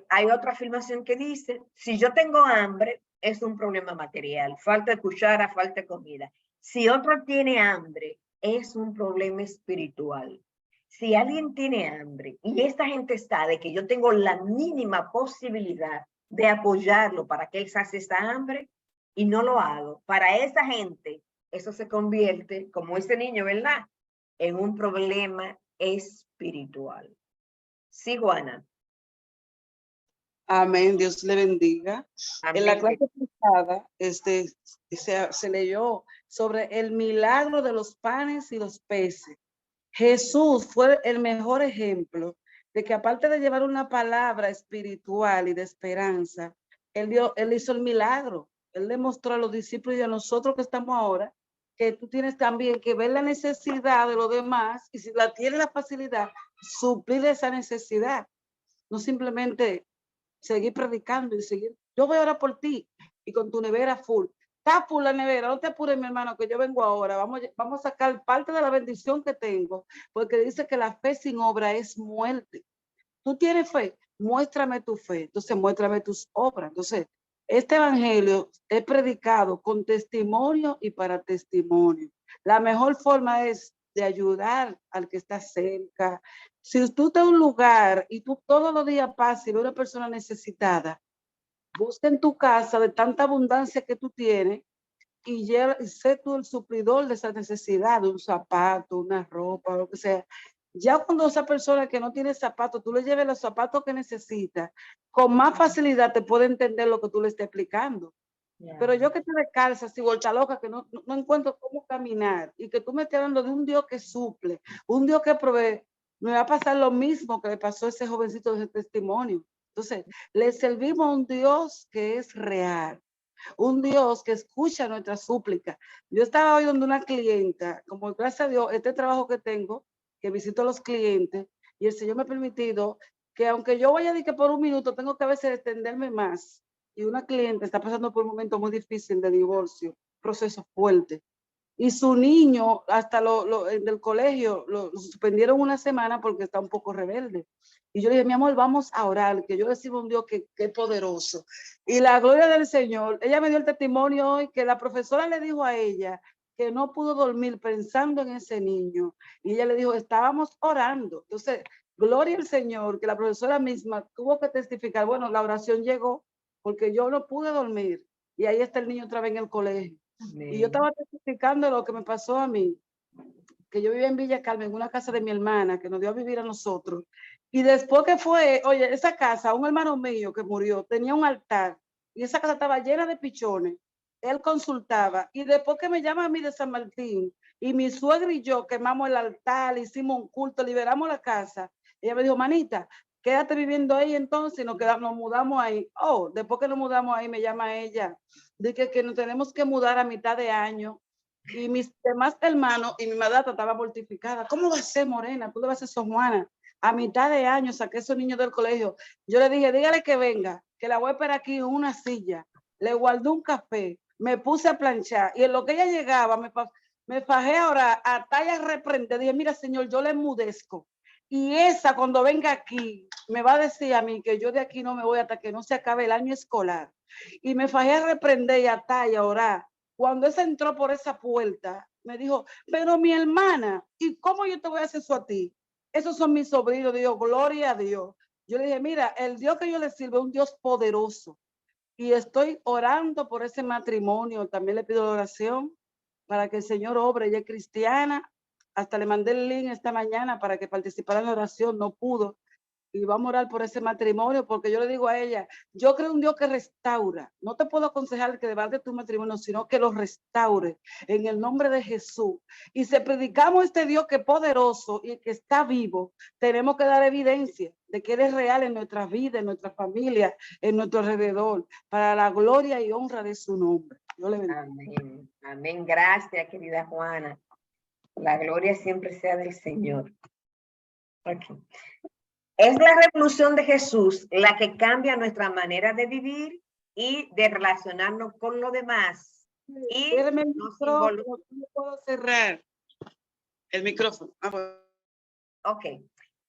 Hay otra afirmación que dice, si yo tengo hambre, es un problema material, falta de cuchara, falta de comida. Si otro tiene hambre, es un problema espiritual. Si alguien tiene hambre y esta gente sabe que yo tengo la mínima posibilidad de apoyarlo para que él sacie esa hambre y no lo hago, para esa gente eso se convierte, como ese niño, ¿verdad? en un problema espiritual. Sí, Juana. Amén, Dios le bendiga. Amén. En la clase pasada se leyó sobre el milagro de los panes y los peces. Jesús fue el mejor ejemplo de que aparte de llevar una palabra espiritual y de esperanza, él hizo el milagro. Él le mostró a los discípulos y a nosotros que estamos ahora que tú tienes también que ver la necesidad de los demás y si la tienes la facilidad, suplir esa necesidad. No simplemente seguir predicando y seguir. Yo voy ahora por ti y con tu nevera full. Está full la nevera, no te apures, mi hermano, que yo vengo ahora. Vamos a sacar parte de la bendición que tengo, porque dice que la fe sin obra es muerte. ¿Tú tienes fe? Muéstrame tu fe. Entonces, muéstrame tus obras. Entonces, este evangelio es predicado con testimonio y para testimonio. La mejor forma es de ayudar al que está cerca. Si tú estás en un lugar y tú todos los días pasas y ves una persona necesitada, busca en tu casa de tanta abundancia que tú tienes y sé tú el suplidor de esa necesidad, de un zapato, una ropa, lo que sea. Ya cuando esa persona que no tiene zapatos, tú le lleves los zapatos que necesita, con más facilidad te puede entender lo que tú le estás explicando. Yeah. Pero yo que te descalza, así vuelta loca, que no encuentro cómo caminar y que tú me estés hablando de un Dios que suple, un Dios que provee, me va a pasar lo mismo que le pasó a ese jovencito de ese testimonio. Entonces, le servimos a un Dios que es real, un Dios que escucha nuestra súplica. Yo estaba hoy donde una clienta, como gracias a Dios, este trabajo que tengo, que visito a los clientes, y el Señor me ha permitido que aunque yo vaya a decir que por un minuto, tengo que a veces extenderme más. Y una cliente está pasando por un momento muy difícil de divorcio, proceso fuerte. Y su niño, hasta del colegio, lo suspendieron una semana porque está un poco rebelde. Y yo le dije, mi amor, vamos a orar, que yo recibo un Dios que es poderoso. Y la gloria del Señor, ella me dio el testimonio hoy que la profesora le dijo a ella que no pudo dormir pensando en ese niño. Y ella le dijo, estábamos orando. Entonces, gloria al Señor, que la profesora misma tuvo que testificar, bueno, la oración llegó porque yo no pude dormir. Y ahí está el niño otra vez en el colegio. Y yo estaba testificando lo que me pasó a mí, que yo vivía en Villa Carmen, en una casa de mi hermana, que nos dio a vivir a nosotros. Y después que fue, oye, esa casa, un hermano mío que murió, tenía un altar, y esa casa estaba llena de pichones. Él consultaba, y después que me llama a mí de San Martín, y mi suegra y yo quemamos el altar, hicimos un culto, liberamos la casa, ella me dijo, manita, quédate viviendo ahí entonces, nos mudamos ahí. Oh, después que nos mudamos ahí, me llama ella, de que nos tenemos que mudar a mitad de año, y mis demás hermanos y mi madre estaba mortificada. ¿Cómo va a ser, Morena? Tú le vas a ser Sor Juana. A mitad de año saqué a esos niños del colegio. Yo le dije, dígale que venga, que la voy a esperar aquí en una silla. Le guardé un café, me puse a planchar y en lo que ella llegaba, me fajé ahora a talla reprender. Dije, mira, señor, yo le enmudezco. Y esa, cuando venga aquí, me va a decir a mí que yo de aquí no me voy hasta que no se acabe el año escolar. Y me fajé a reprender y a talla, a orar. Cuando esa entró por esa puerta, me dijo, pero mi hermana, ¿y cómo yo te voy a hacer eso a ti? Esos son mis sobrinos. Dios, gloria a Dios. Yo le dije, mira, el Dios que yo le sirvo es un Dios poderoso. Y estoy orando por ese matrimonio. También le pido oración para que el Señor obre. Ella es cristiana. Hasta le mandé el link esta mañana para que participara en la oración. No pudo. Y vamos a orar por ese matrimonio, porque yo le digo a ella, yo creo en un Dios que restaura. No te puedo aconsejar que debate tu matrimonio, sino que lo restaure en el nombre de Jesús. Y si predicamos este Dios que es poderoso y que está vivo, tenemos que dar evidencia de que Él es real en nuestras vidas, en nuestra familia, en nuestro alrededor, para la gloria y honra de su nombre. Yo le bendiga. Amén. Amén. Gracias, querida Juana. La gloria siempre sea del Señor. Okay. Es la revolución de Jesús la que cambia nuestra manera de vivir y de relacionarnos con los demás. Y no puedo cerrar el micrófono. Ok.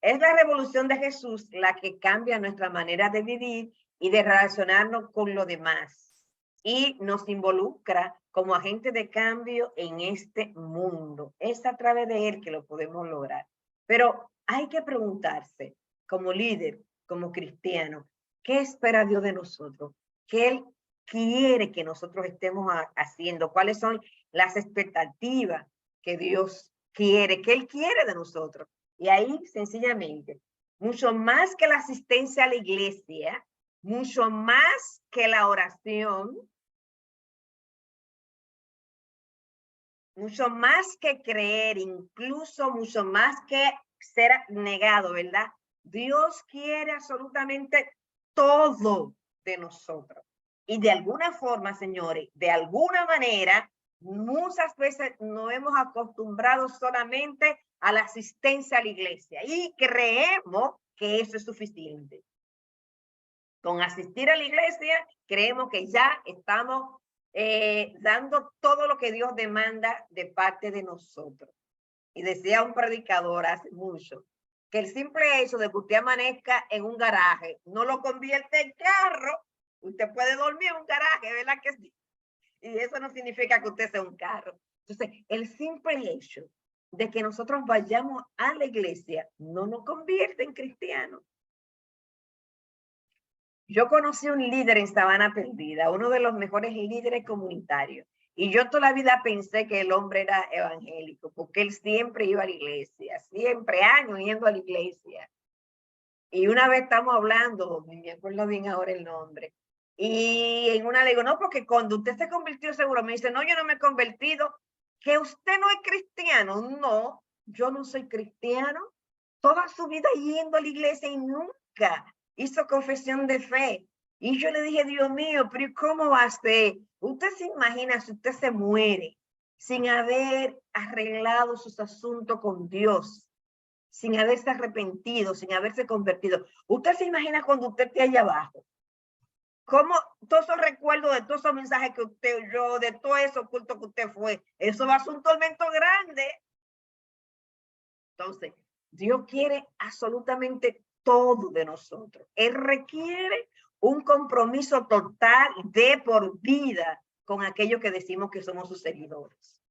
Es la revolución de Jesús la que cambia nuestra manera de vivir y de relacionarnos con los demás. Y nos involucra como agente de cambio en este mundo. Es a través de él que lo podemos lograr. Pero hay que preguntarse, como líder, como cristiano, ¿qué espera Dios de nosotros? ¿Qué Él quiere que nosotros estemos haciendo? ¿Cuáles son las expectativas que Dios quiere, qué Él quiere de nosotros. Y ahí, sencillamente, mucho más que la asistencia a la iglesia, mucho más que la oración, mucho más que creer, incluso mucho más que ser negado, ¿verdad? Dios quiere absolutamente todo de nosotros. Y de alguna forma, señores, de alguna manera, muchas veces nos hemos acostumbrado solamente a la asistencia a la iglesia y creemos que eso es suficiente. Con asistir a la iglesia, creemos que ya estamos dando todo lo que Dios demanda de parte de nosotros. Y decía un predicador hace mucho, que el simple hecho de que usted amanezca en un garaje no lo convierte en carro. Usted puede dormir en un garaje, ¿verdad que sí? Y eso no significa que usted sea un carro. Entonces, el simple hecho de que nosotros vayamos a la iglesia no nos convierte en cristianos. Yo conocí un líder en Sabana Perdida, uno de los mejores líderes comunitarios. Y yo toda la vida pensé que el hombre era evangélico, porque él siempre iba a la iglesia, siempre, años yendo a la iglesia. Y una vez estamos hablando, me acuerdo bien ahora el nombre, y en una le digo, no, porque cuando usted se convirtió seguro, me dice, no, yo no me he convertido, que usted no es cristiano. No, yo no soy cristiano. Toda su vida yendo a la iglesia y nunca hizo confesión de fe. Y yo le dije, Dios mío, pero ¿cómo va a ser? Usted se imagina si usted se muere sin haber arreglado sus asuntos con Dios, sin haberse arrepentido, sin haberse convertido. Usted se imagina cuando usted esté allá abajo. ¿Cómo todos esos recuerdos de todos esos mensajes que usted oyó, de todo eso culto que usted fue? Eso va a ser un tormento grande. Entonces, Dios quiere absolutamente todo de nosotros. Él requiere un compromiso total de por vida con aquello que decimos que somos sus seguidores.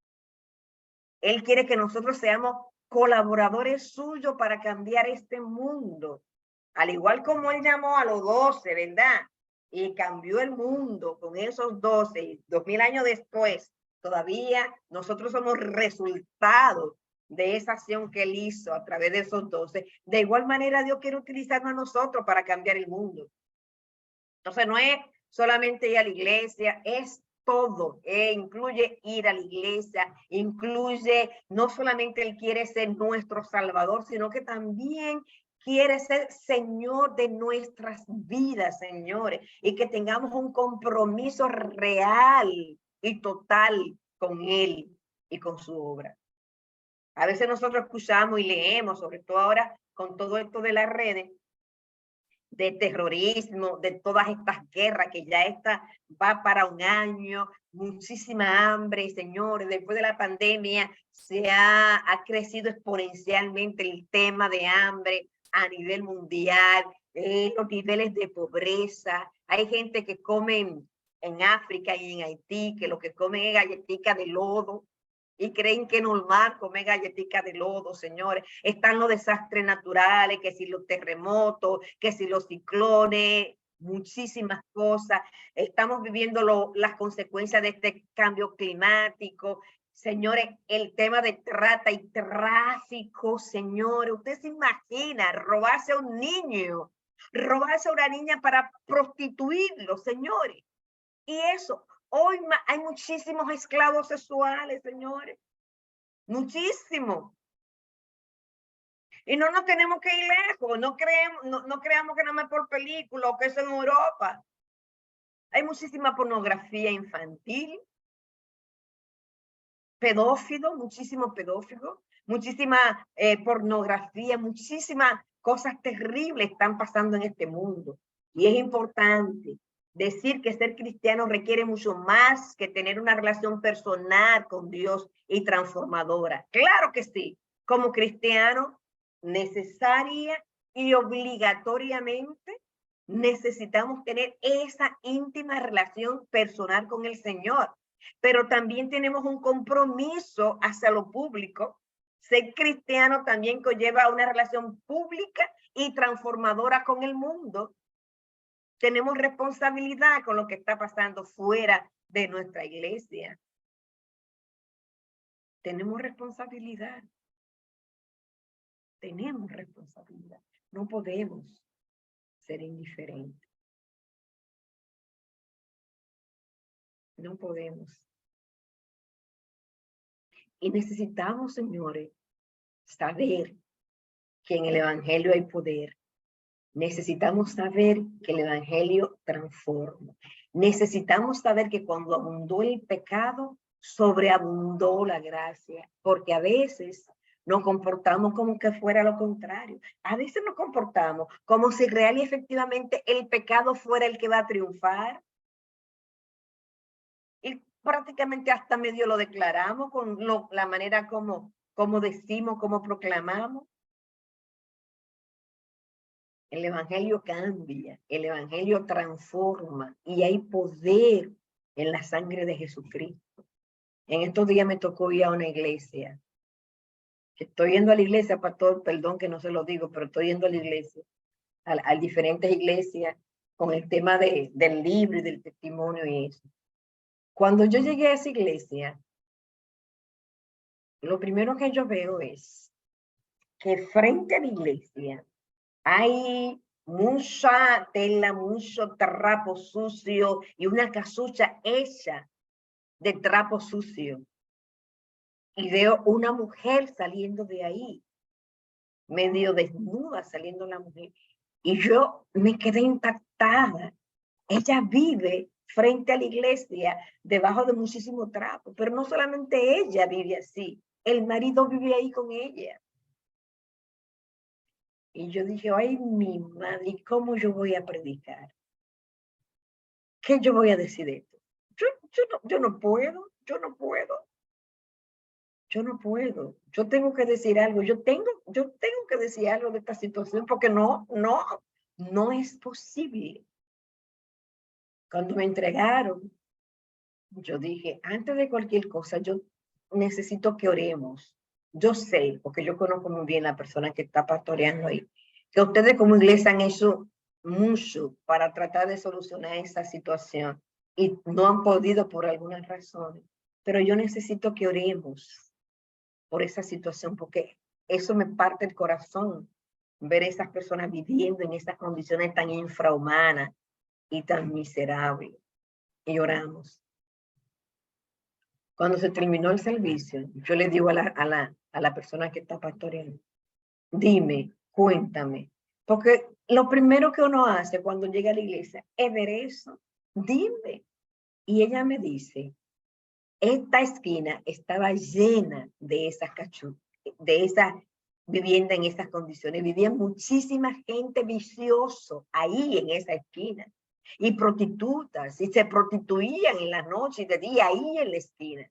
Él quiere que nosotros seamos colaboradores suyos para cambiar este mundo. Al igual como Él llamó a los 12, ¿verdad? Y cambió el mundo con esos 12, 2000 años después. Todavía nosotros somos resultado de esa acción que Él hizo a través de esos 12. De igual manera, Dios quiere utilizarnos a nosotros para cambiar el mundo. Entonces, no es solamente ir a la iglesia, es todo. Incluye ir a la iglesia, incluye, no solamente Él quiere ser nuestro Salvador, sino que también quiere ser Señor de nuestras vidas, señores, y que tengamos un compromiso real y total con Él y con su obra. A veces nosotros escuchamos y leemos, sobre todo ahora con todo esto de las redes, de terrorismo, de todas estas guerras, que ya esta va para un año, muchísima hambre, señores. Después de la pandemia se ha crecido exponencialmente el tema de hambre a nivel mundial, los niveles de pobreza. Hay gente que come en África y en Haití, que lo que comen es galletica de lodo, y creen que es normal comer galletitas de lodo, señores. Están los desastres naturales, que si los terremotos, que si los ciclones, muchísimas cosas. Estamos viviendo las consecuencias de este cambio climático. Señores, el tema de trata y tráfico, señores. Usted se imagina robarse a un niño, robarse a una niña para prostituirlo, señores. Y eso, hoy hay muchísimos esclavos sexuales, señores. Muchísimos. Y no nos tenemos que ir lejos. No creamos que nada más por película o que eso en Europa. Hay muchísima pornografía infantil. Pedófilo, muchísimo pedófilo. Muchísima pornografía, muchísimas cosas terribles están pasando en este mundo. Y es importante decir que ser cristiano requiere mucho más que tener una relación personal con Dios y transformadora. Claro que sí, como cristiano, necesaria y obligatoriamente necesitamos tener esa íntima relación personal con el Señor, pero también tenemos un compromiso hacia lo público. Ser cristiano también conlleva una relación pública y transformadora con el mundo. Tenemos responsabilidad con lo que está pasando fuera de nuestra iglesia. tenemos responsabilidad. Tenemos responsabilidad. No podemos ser indiferentes. No podemos. Y necesitamos, señores, saber que en el Evangelio hay poder. Necesitamos saber que el Evangelio transforma. Necesitamos saber que cuando abundó el pecado, sobreabundó la gracia. Porque a veces nos comportamos como que fuera lo contrario. A veces nos comportamos como si real y efectivamente el pecado fuera el que va a triunfar. Y prácticamente hasta medio lo declaramos con la manera como decimos, como proclamamos. El Evangelio cambia, el Evangelio transforma y hay poder en la sangre de Jesucristo. En estos días me tocó ir a una iglesia. Estoy yendo a la iglesia, pastor, perdón que no se lo digo, pero estoy yendo a la iglesia, a diferentes iglesias con el tema del libro y del testimonio y eso. Cuando yo llegué a esa iglesia, lo primero que yo veo es que frente a la iglesia hay mucha tela, mucho trapo sucio y una casucha hecha de trapo sucio. Y veo una mujer saliendo de ahí, medio desnuda saliendo la mujer. Y yo me quedé impactada. Ella vive frente a la iglesia, debajo de muchísimo trapo. Pero no solamente ella vive así, el marido vive ahí con ella. Y yo dije, ay, mi madre, ¿y cómo yo voy a predicar? ¿Qué yo voy a decir de esto? Yo no puedo. Yo tengo que decir algo. Yo tengo que decir algo de esta situación porque no es posible. Cuando me entregaron, yo dije, antes de cualquier cosa, yo necesito que oremos. Yo sé, porque yo conozco muy bien la persona que está pastoreando ahí, que ustedes como iglesia han hecho mucho para tratar de solucionar esa situación y no han podido por algunas razones. Pero yo necesito que oremos por esa situación, porque eso me parte el corazón, ver a esas personas viviendo en esas condiciones tan infrahumanas y tan miserables. Y oramos. Cuando se terminó el servicio, yo le digo a la persona que está pastoreando, dime, cuéntame, porque lo primero que uno hace cuando llega a la iglesia es ver eso, dime. Y ella me dice, esta esquina estaba llena de esas de esas viviendas en esas condiciones. Vivía muchísima gente vicioso ahí en esa esquina. Y prostitutas, y se prostituían en la noche y de día ahí en la esquina.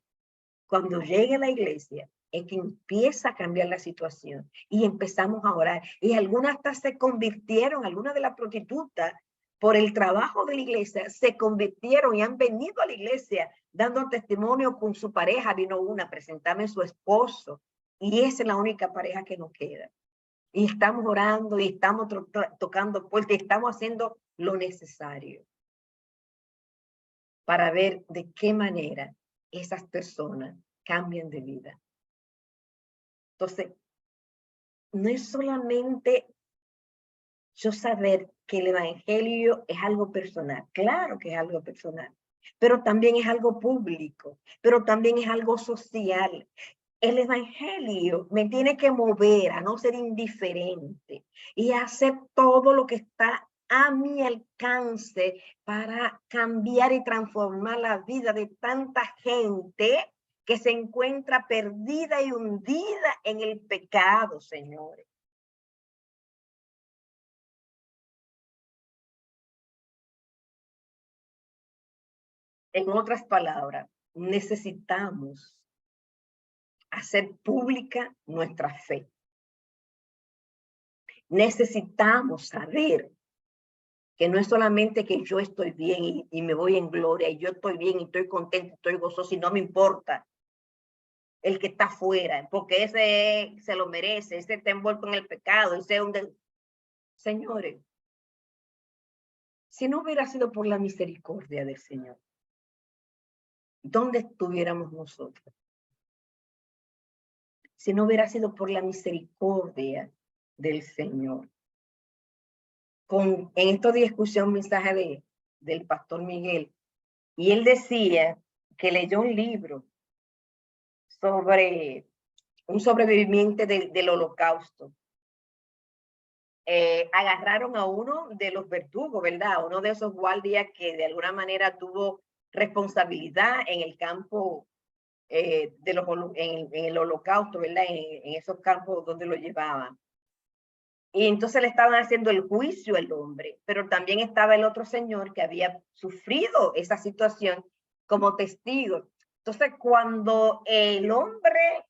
Cuando llegue a la iglesia, es que empieza a cambiar la situación y empezamos a orar. Y algunas hasta se convirtieron, algunas de las prostitutas, por el trabajo de la iglesia, se convirtieron y han venido a la iglesia dando testimonio con su pareja. Vino una a presentarme a su esposo y esa es la única pareja que nos queda. Y estamos orando y estamos tocando puertas y estamos haciendo lo necesario para ver de qué manera esas personas cambian de vida. Entonces, no es solamente yo saber que el evangelio es algo personal. Claro que es algo personal, pero también es algo público, pero también es algo social. El evangelio me tiene que mover a no ser indiferente y a hacer todo lo que está a mi alcance para cambiar y transformar la vida de tanta gente que se encuentra perdida y hundida en el pecado, señores. En otras palabras, necesitamos hacer pública nuestra fe. Necesitamos saber que no es solamente que yo estoy bien y me voy en gloria, y yo estoy bien y estoy contento, estoy gozoso, y no me importa el que está afuera, porque ese se lo merece, ese está envuelto en el pecado, ese es un... Señores, si no hubiera sido por la misericordia del Señor, ¿dónde estuviéramos nosotros? si no hubiera sido por la misericordia del Señor. En estos días escuché un mensaje del pastor Miguel, y él decía que leyó un libro sobre un sobreviviente del Holocausto. Agarraron a uno de los verdugos, ¿verdad? Uno de esos guardias que de alguna manera tuvo responsabilidad en el campo en el Holocausto, ¿verdad? En esos campos donde lo llevaban. Y entonces le estaban haciendo el juicio al hombre, pero también estaba el otro señor que había sufrido esa situación como testigo. Entonces, cuando el hombre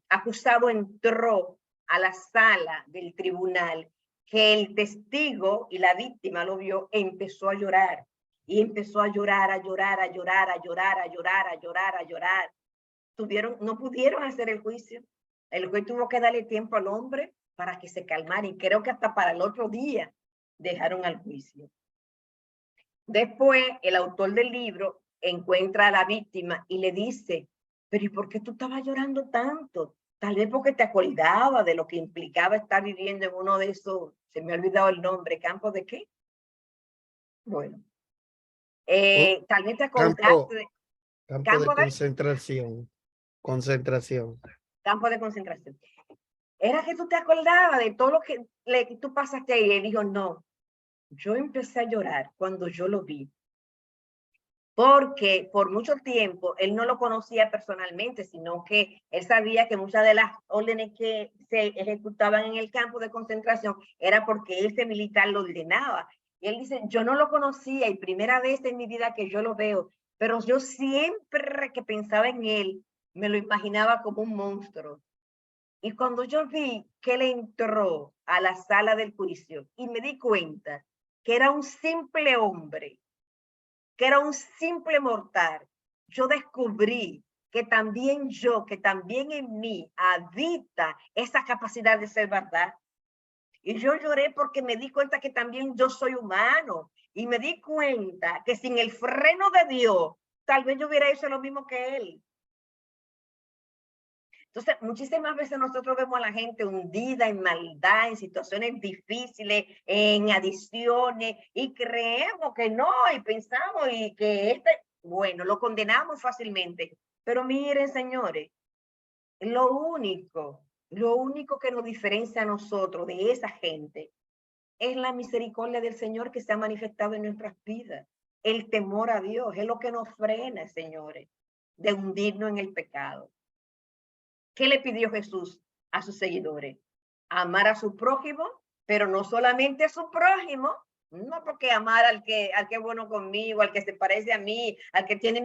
acusado entró a la sala del tribunal, que el testigo y la víctima lo vio, empezó a llorar. Y empezó a llorar, a llorar, a llorar, a llorar, a llorar, a llorar, a llorar. No pudieron hacer el juicio. El juez tuvo que darle tiempo al hombre para que se calmara, y creo que hasta para el otro día dejaron al juicio. Después, el autor del libro encuentra a la víctima y le dice, pero ¿y por qué tú estabas llorando tanto? Tal vez porque te acordaba de lo que implicaba estar viviendo en uno de esos, se me ha olvidado el nombre, ¿campo de qué? Bueno, tal vez te acordaste de... Campo de concentración. Campo de concentración. Era que tú te acordabas de todo lo que tú pasaste ahí. Y él dijo, no, yo empecé a llorar cuando yo lo vi. Porque por mucho tiempo él no lo conocía personalmente, sino que él sabía que muchas de las órdenes que se ejecutaban en el campo de concentración era porque ese militar lo ordenaba. Y él dice, yo no lo conocía y primera vez en mi vida que yo lo veo, pero yo siempre que pensaba en él, me lo imaginaba como un monstruo. Y cuando yo vi que él entró a la sala del juicio y me di cuenta que era un simple hombre, que era un simple mortal, yo descubrí que también en mí habita esa capacidad de ser verdad. Y yo lloré porque me di cuenta que también yo soy humano. Y me di cuenta que sin el freno de Dios, tal vez yo hubiera hecho lo mismo que él. Entonces, muchísimas veces nosotros vemos a la gente hundida en maldad, en situaciones difíciles, en adicciones, y creemos que no, y pensamos y que bueno, lo condenamos fácilmente. Pero miren, señores, lo único que nos diferencia a nosotros de esa gente es la misericordia del Señor que se ha manifestado en nuestras vidas. El temor a Dios es lo que nos frena, señores, de hundirnos en el pecado. ¿Qué le pidió Jesús a sus seguidores? Amar a su prójimo, pero no solamente a su prójimo, no porque amar al que es bueno conmigo, al que se parece a mí, al que tiene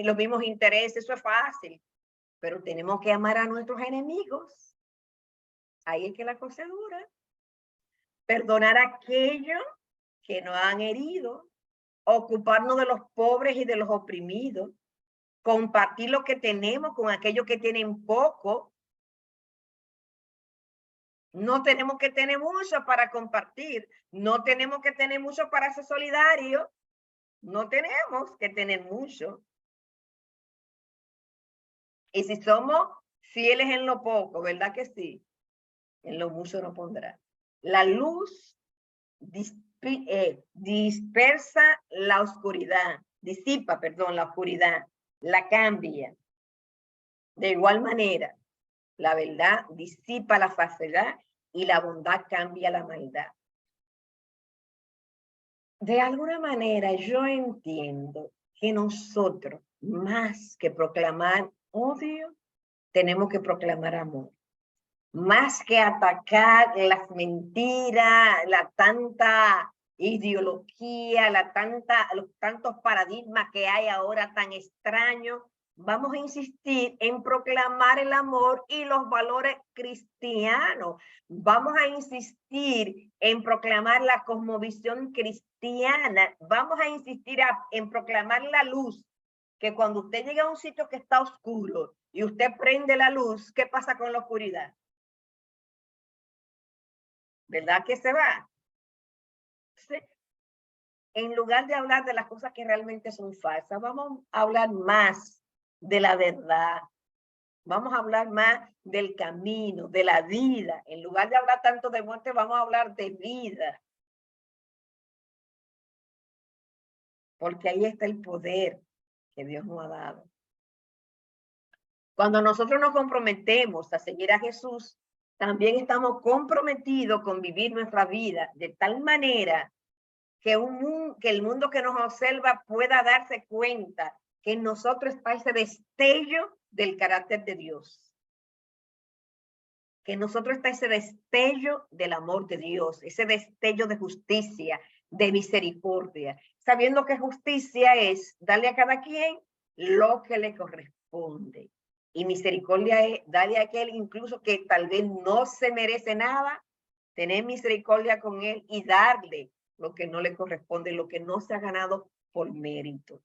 los mismos intereses, eso es fácil. Pero tenemos que amar a nuestros enemigos. Ahí es que la cosa dura. Perdonar a aquellos que nos han herido, ocuparnos de los pobres y de los oprimidos, compartir lo que tenemos con aquellos que tienen poco. No tenemos que tener mucho para compartir, no tenemos que tener mucho para ser solidarios, no tenemos que tener mucho. Y si somos fieles en lo poco, ¿verdad que sí? En lo mucho nos pondrá. La luz dispersa la oscuridad, disipa, perdón, la oscuridad, la cambia. De igual manera, la verdad disipa la falsedad y la bondad cambia la maldad. De alguna manera yo entiendo que nosotros, más que proclamar odio, tenemos que proclamar amor. Más que atacar las mentiras, la tanta ideología, los tantos paradigmas que hay ahora tan extraños, vamos a insistir en proclamar el amor y los valores cristianos. Vamos a insistir en proclamar la cosmovisión cristiana. Vamos a insistir en proclamar la luz, que cuando usted llega a un sitio que está oscuro y usted prende la luz, ¿qué pasa con la oscuridad? ¿Verdad que se va? Entonces, en lugar de hablar de las cosas que realmente son falsas, vamos a hablar más de la verdad. Vamos a hablar más del camino, de la vida. En lugar de hablar tanto de muerte, vamos a hablar de vida. Porque ahí está el poder que Dios nos ha dado. Cuando nosotros nos comprometemos a seguir a Jesús, también estamos comprometidos con vivir nuestra vida de tal manera que el mundo que nos observa pueda darse cuenta que en nosotros está ese destello del carácter de Dios. Que en nosotros está ese destello del amor de Dios, ese destello de justicia, de misericordia, sabiendo que justicia es darle a cada quien lo que le corresponde. Y misericordia es darle a aquel incluso que tal vez no se merece nada, tener misericordia con él y darle lo que no le corresponde, lo que no se ha ganado por mérito.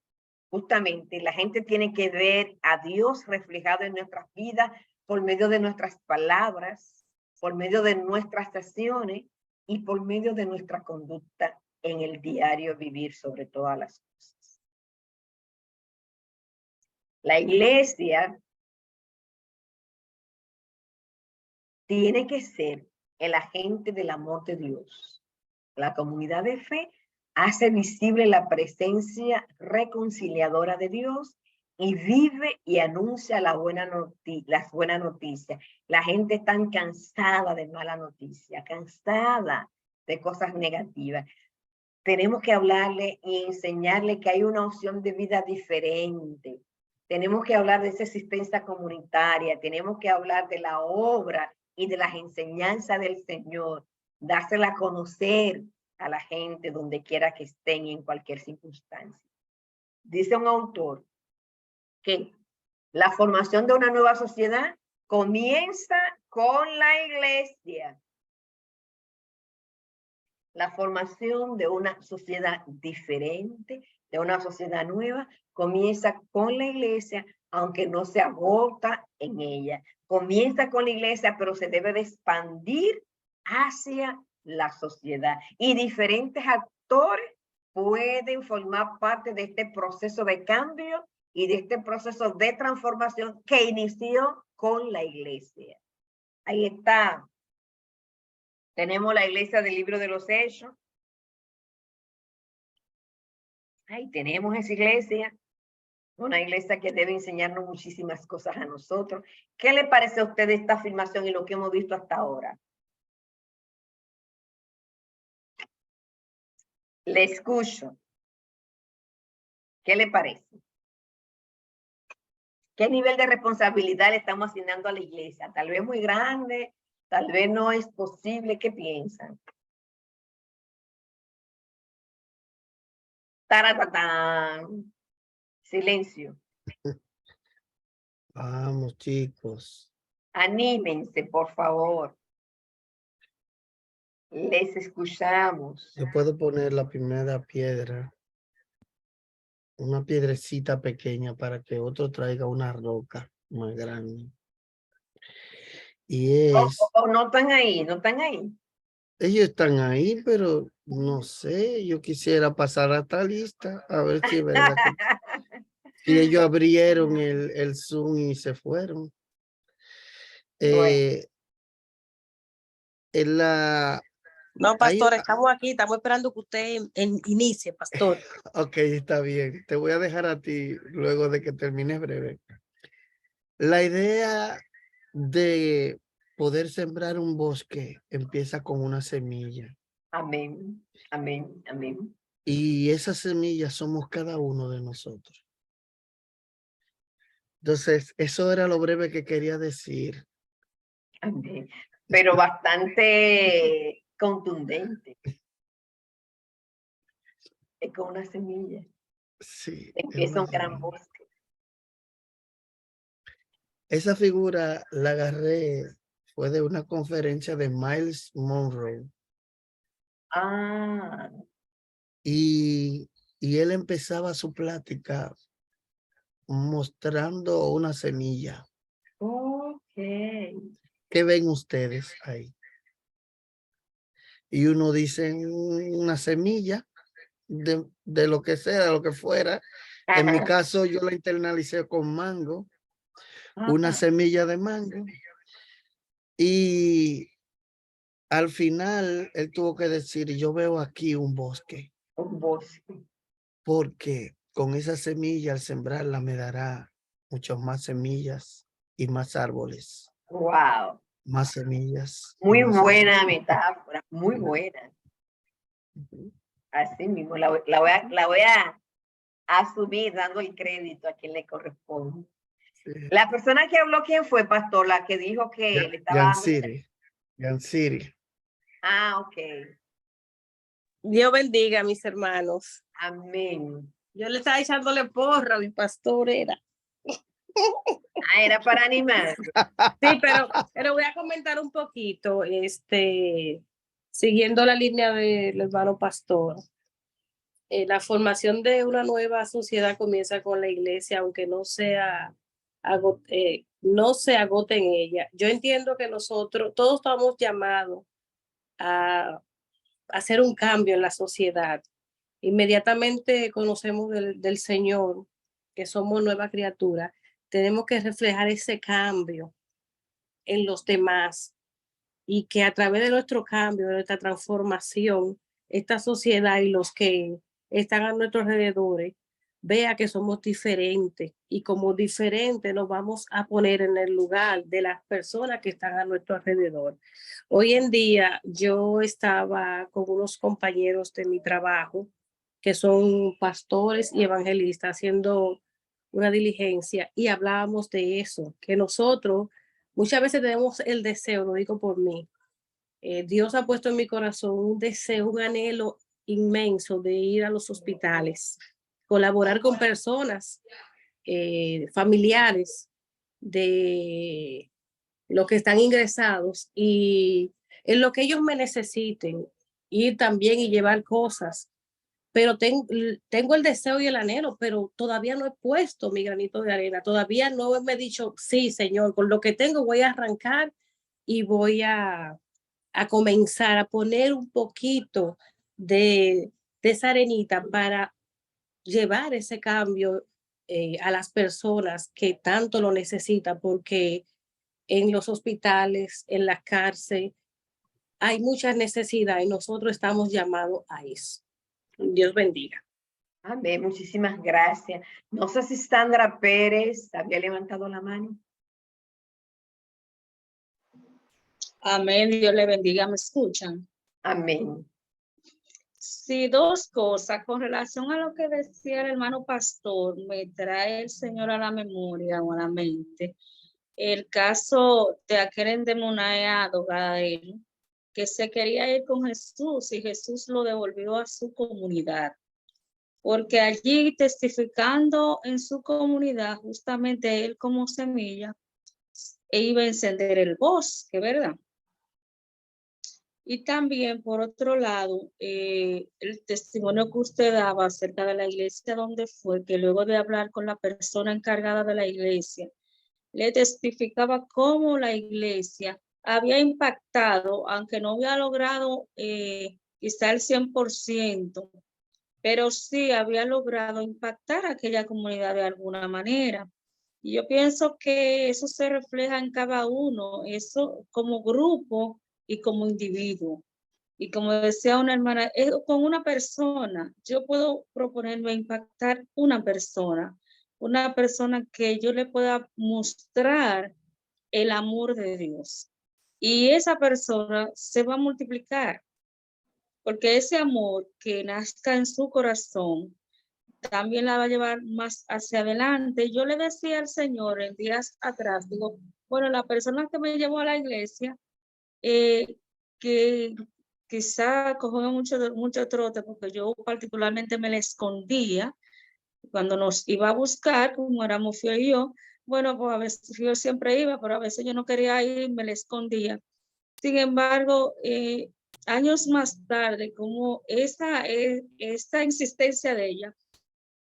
Justamente la gente tiene que ver a Dios reflejado en nuestras vidas por medio de nuestras palabras, por medio de nuestras acciones y por medio de nuestra conducta en el diario vivir sobre todas las cosas. La iglesia tiene que ser el agente del amor de Dios. La comunidad de fe hace visible la presencia reconciliadora de Dios y vive y anuncia las buenas noticias. La gente está cansada de mala noticia, cansada de cosas negativas. Tenemos que hablarle y enseñarle que hay una opción de vida diferente. Tenemos que hablar de esa existencia comunitaria, tenemos que hablar de la obra y de las enseñanzas del Señor, dársela a conocer a la gente donde quiera que estén y en cualquier circunstancia. Dice un autor que la formación de una nueva sociedad comienza con la iglesia. La formación de una sociedad diferente, de una sociedad nueva, comienza con la iglesia, aunque no se agota en ella. Comienza con la iglesia, pero se debe de expandir hacia la sociedad. Y diferentes actores pueden formar parte de este proceso de cambio y de este proceso de transformación que inició con la iglesia. Ahí está. Tenemos la iglesia del Libro de los Hechos. Ahí tenemos esa iglesia. Una iglesia que debe enseñarnos muchísimas cosas a nosotros. ¿Qué le parece a usted esta afirmación y lo que hemos visto hasta ahora? Le escucho. ¿Qué le parece? ¿Qué nivel de responsabilidad le estamos asignando a la iglesia? Tal vez muy grande, tal vez no es posible. ¿Qué piensan? ¡Taratatán! Silencio. Vamos, chicos. Anímense, por favor. Les escuchamos. Yo puedo poner la primera piedra, una piedrecita pequeña para que otro traiga una roca más grande. Y es... No están ahí, no están ahí. Ellos están ahí, pero no sé, yo quisiera pasar a esta lista, a ver si es verdad que ellos abrieron el Zoom y se fueron. Bueno. En la... No, pastor, estamos aquí, estamos esperando que usted inicie, pastor. Ok, está bien. Te voy a dejar a ti luego de que termines breve. La idea de poder sembrar un bosque empieza con una semilla. Amén, amén, amén. Y esas semillas somos cada uno de nosotros. Entonces, eso era lo breve que quería decir. Amén. Pero bastante contundente. Es con una semilla. Sí. Empieza un gran bosque. Esa figura la agarré, fue de una conferencia de Miles Monroe. Ah. Y él empezaba su plática mostrando una semilla. Ok. ¿Qué ven ustedes ahí? Y uno dice una semilla de lo que sea, de lo que fuera. Ajá. En mi caso, yo la internalicé con mango, una semilla de mango y al final él tuvo que decir, yo veo aquí un bosque. Un bosque. Porque con esa semilla al sembrarla me dará muchas más semillas y más árboles. Wow. Más semillas. Muy más buena árboles. metáfora, muy buena. Ujú. Así mismo, la voy a subir dando el crédito a quien le corresponde. Sí. La persona que habló, ¿quién fue, pastor? La que dijo que le estaba dando... Yansiri. Ah, ok. Dios bendiga a mis hermanos. Amén. Yo le estaba echándole porra a mi pastor, era. Ah, era para animar. Sí, pero voy a comentar un poquito, siguiendo la línea del hermano pastor. La formación de una nueva sociedad comienza con la iglesia, aunque no se agote en ella. Yo entiendo que nosotros, todos estamos llamados a hacer un cambio en la sociedad. Inmediatamente conocemos del Señor, que somos nueva criatura, tenemos que reflejar ese cambio en los demás y que a través de nuestro cambio, de nuestra transformación, esta sociedad y los que están a nuestros alrededores vea que somos diferentes y como diferentes nos vamos a poner en el lugar de las personas que están a nuestro alrededor. Hoy en día yo estaba con unos compañeros de mi trabajo que son pastores y evangelistas haciendo una diligencia y hablábamos de eso, que nosotros muchas veces tenemos el deseo, lo digo por mí, Dios ha puesto en mi corazón un deseo, un anhelo inmenso de ir a los hospitales, colaborar con personas, familiares de los que están ingresados y en lo que ellos me necesiten, ir también y llevar cosas. Pero tengo el deseo y el anhelo, pero todavía no he puesto mi granito de arena, todavía no me he dicho, sí, Señor, con lo que tengo voy a arrancar y voy a comenzar a poner un poquito de esa arenita para llevar ese cambio a las personas que tanto lo necesitan, porque en los hospitales, en la cárcel, hay muchas necesidades y nosotros estamos llamados a eso. Dios bendiga. Amén, muchísimas gracias. No sé si Sandra Pérez había levantado la mano. Amén, Dios le bendiga, ¿me escuchan? Amén. Sí, dos cosas. Con relación a lo que decía el hermano pastor, me trae el Señor a la memoria o a la mente el caso de aquel endemoniado Gadareno que se quería ir con Jesús y Jesús lo devolvió a su comunidad. Porque allí testificando en su comunidad, justamente él como semilla, iba a encender el bosque, ¿verdad? Y también, por otro lado, el testimonio que usted daba acerca de la iglesia donde fue, que luego de hablar con la persona encargada de la iglesia, le testificaba cómo la iglesia había impactado, aunque no había logrado quizá el 100%, pero sí había logrado impactar a aquella comunidad de alguna manera. Y yo pienso que eso se refleja en cada uno, eso como grupo y como individuo. Y como decía una hermana, con una persona, yo puedo proponerme impactar una persona que yo le pueda mostrar el amor de Dios. Y esa persona se va a multiplicar, porque ese amor que nazca en su corazón también la va a llevar más hacia adelante. Yo le decía al Señor en días atrás, digo, bueno, la persona que me llevó a la iglesia, que quizá cogió mucho trote, porque yo particularmente me la escondía, cuando nos iba a buscar, como éramos Fio y yo, bueno, pues a veces yo siempre iba, pero a veces yo no quería ir, me la escondía. Sin embargo, años más tarde, como esta insistencia de ella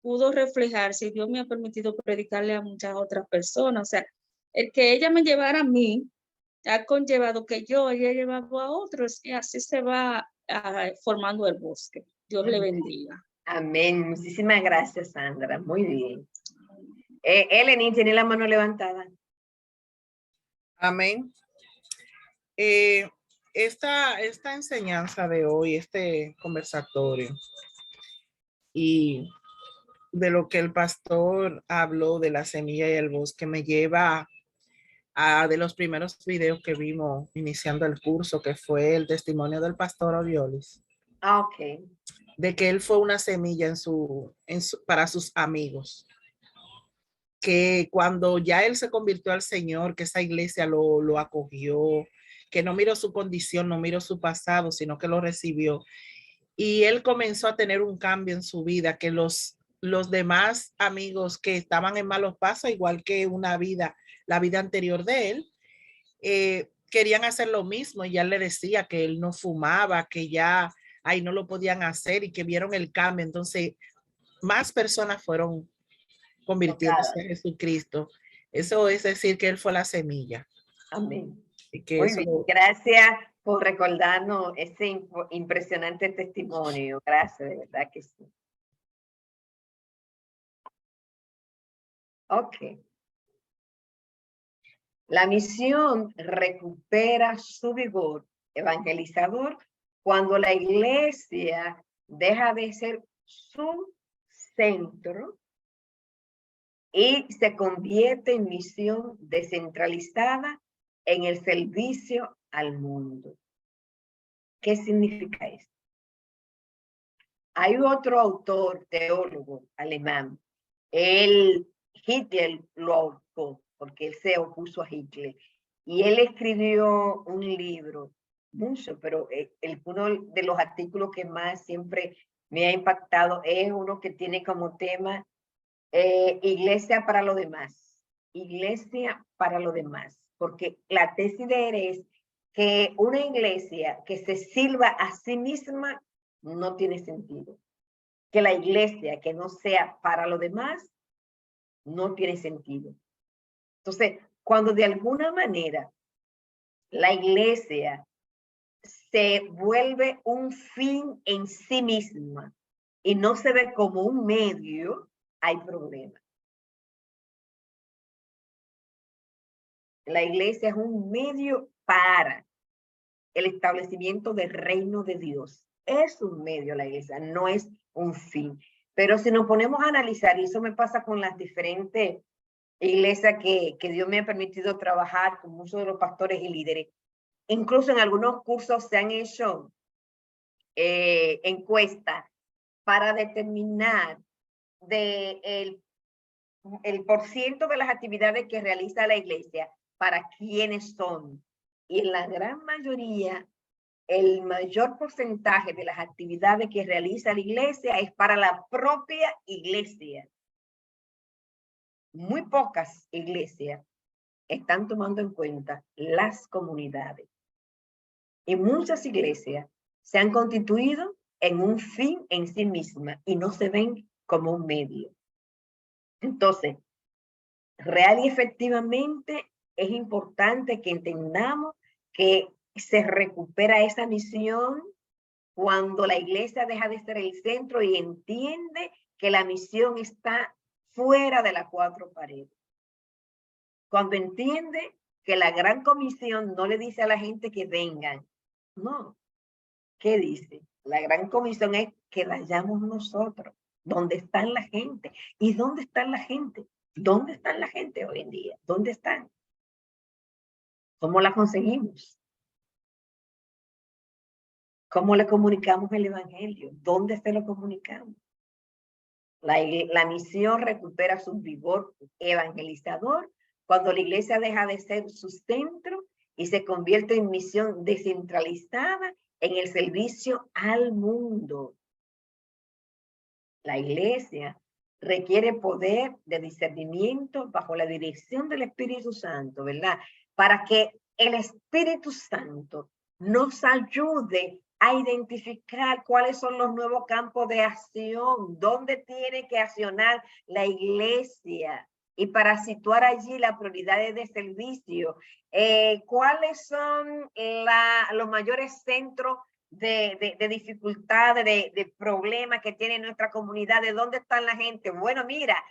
pudo reflejarse, y Dios me ha permitido predicarle a muchas otras personas. O sea, el que ella me llevara a mí ha conllevado que yo haya llevado a otros, y así se va formando el bosque. Dios le bendiga. Amén. Muchísimas gracias, Sandra. Muy bien. Eleni, tiene la mano levantada. Amén. Esta enseñanza de hoy, este conversatorio y de lo que el pastor habló de la semilla y el bosque me lleva a de los primeros videos que vimos iniciando el curso, que fue el testimonio del pastor Oriolis. Ah, ok. De que él fue una semilla para sus amigos. Que cuando ya él se convirtió al Señor, que esa iglesia lo acogió, que no miró su condición, no miró su pasado, sino que lo recibió. Y él comenzó a tener un cambio en su vida, que los demás amigos que estaban en malos pasos, igual que la vida anterior de él, querían hacer lo mismo. Y ya le decía que él no fumaba, que ya ahí no lo podían hacer y que vieron el cambio. Entonces, más personas fueron convirtiéndose en Jesucristo. Eso es decir que él fue la semilla. Amén. Y que Muy eso... bien. Gracias por recordarnos ese impresionante testimonio. Gracias, de verdad que sí. Ok. La misión recupera su vigor evangelizador cuando la iglesia deja de ser su centro y se convierte en misión descentralizada en el servicio al mundo. ¿Qué significa esto? Hay otro autor, teólogo alemán, Hitler lo ahorcó, porque él se opuso a Hitler, y él escribió un libro, mucho, pero uno de los artículos que más siempre me ha impactado es uno que tiene como tema Iglesia para lo demás. Iglesia para lo demás. Porque la tesis de él es que una iglesia que se sirva a sí misma no tiene sentido. Que la iglesia que no sea para lo demás no tiene sentido. Entonces, cuando de alguna manera la iglesia se vuelve un fin en sí misma y no se ve como un medio, hay problemas. La iglesia es un medio para el establecimiento del reino de Dios. Es un medio la iglesia, no es un fin. Pero si nos ponemos a analizar, y eso me pasa con las diferentes iglesias que Dios me ha permitido trabajar con muchos de los pastores y líderes, incluso en algunos cursos se han hecho encuestas para determinar el porciento de las actividades que realiza la iglesia para quiénes son. Y en la gran mayoría, el mayor porcentaje de las actividades que realiza la iglesia es para la propia iglesia. Muy pocas iglesias están tomando en cuenta las comunidades. Y muchas iglesias se han constituido en un fin en sí misma y no se ven como un medio. Entonces, real y efectivamente es importante que entendamos que se recupera esa misión cuando la iglesia deja de ser el centro y entiende que la misión está fuera de las cuatro paredes. Cuando entiende que la gran comisión no le dice a la gente que vengan, no. ¿Qué dice? La gran comisión es que vayamos nosotros. ¿Dónde están la gente? ¿Y dónde están la gente? ¿Dónde están la gente hoy en día? ¿Dónde están? ¿Cómo la conseguimos? ¿Cómo le comunicamos el evangelio? ¿Dónde se lo comunicamos? La misión recupera su vigor evangelizador cuando la iglesia deja de ser su centro y se convierte en misión descentralizada en el servicio al mundo. La iglesia requiere poder de discernimiento bajo la dirección del Espíritu Santo, ¿verdad? Para que el Espíritu Santo nos ayude a identificar cuáles son los nuevos campos de acción, dónde tiene que accionar la iglesia y para situar allí las prioridades de servicio, cuáles son los mayores centros de dificultades, de problemas que tiene nuestra comunidad, de dónde están la gente. Bueno, mira,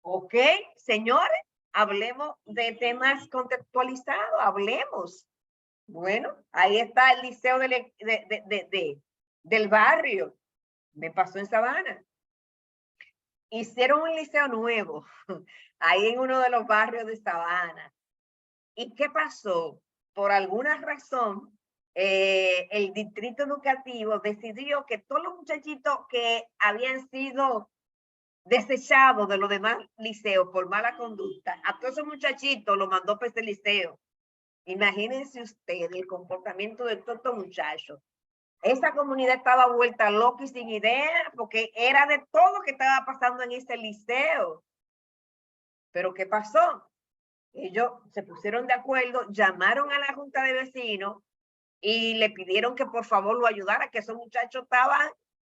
ok, señores, hablemos de temas contextualizados, hablemos. Bueno, ahí está el liceo del barrio. Me pasó en Sabana. Hicieron un liceo nuevo, ahí en uno de los barrios de Sabana. ¿Y qué pasó? Por alguna razón, el distrito educativo decidió que todos los muchachitos que habían sido desechados de los demás liceos por mala conducta, a todos esos muchachitos los mandó para este liceo. Imagínense ustedes el comportamiento de todos estos muchachos. Esa comunidad estaba vuelta loca y sin idea, porque era de todo que estaba pasando en ese liceo. Pero ¿qué pasó? Ellos se pusieron de acuerdo, llamaron a la junta de vecinos y le pidieron que por favor lo ayudara, que esos muchachos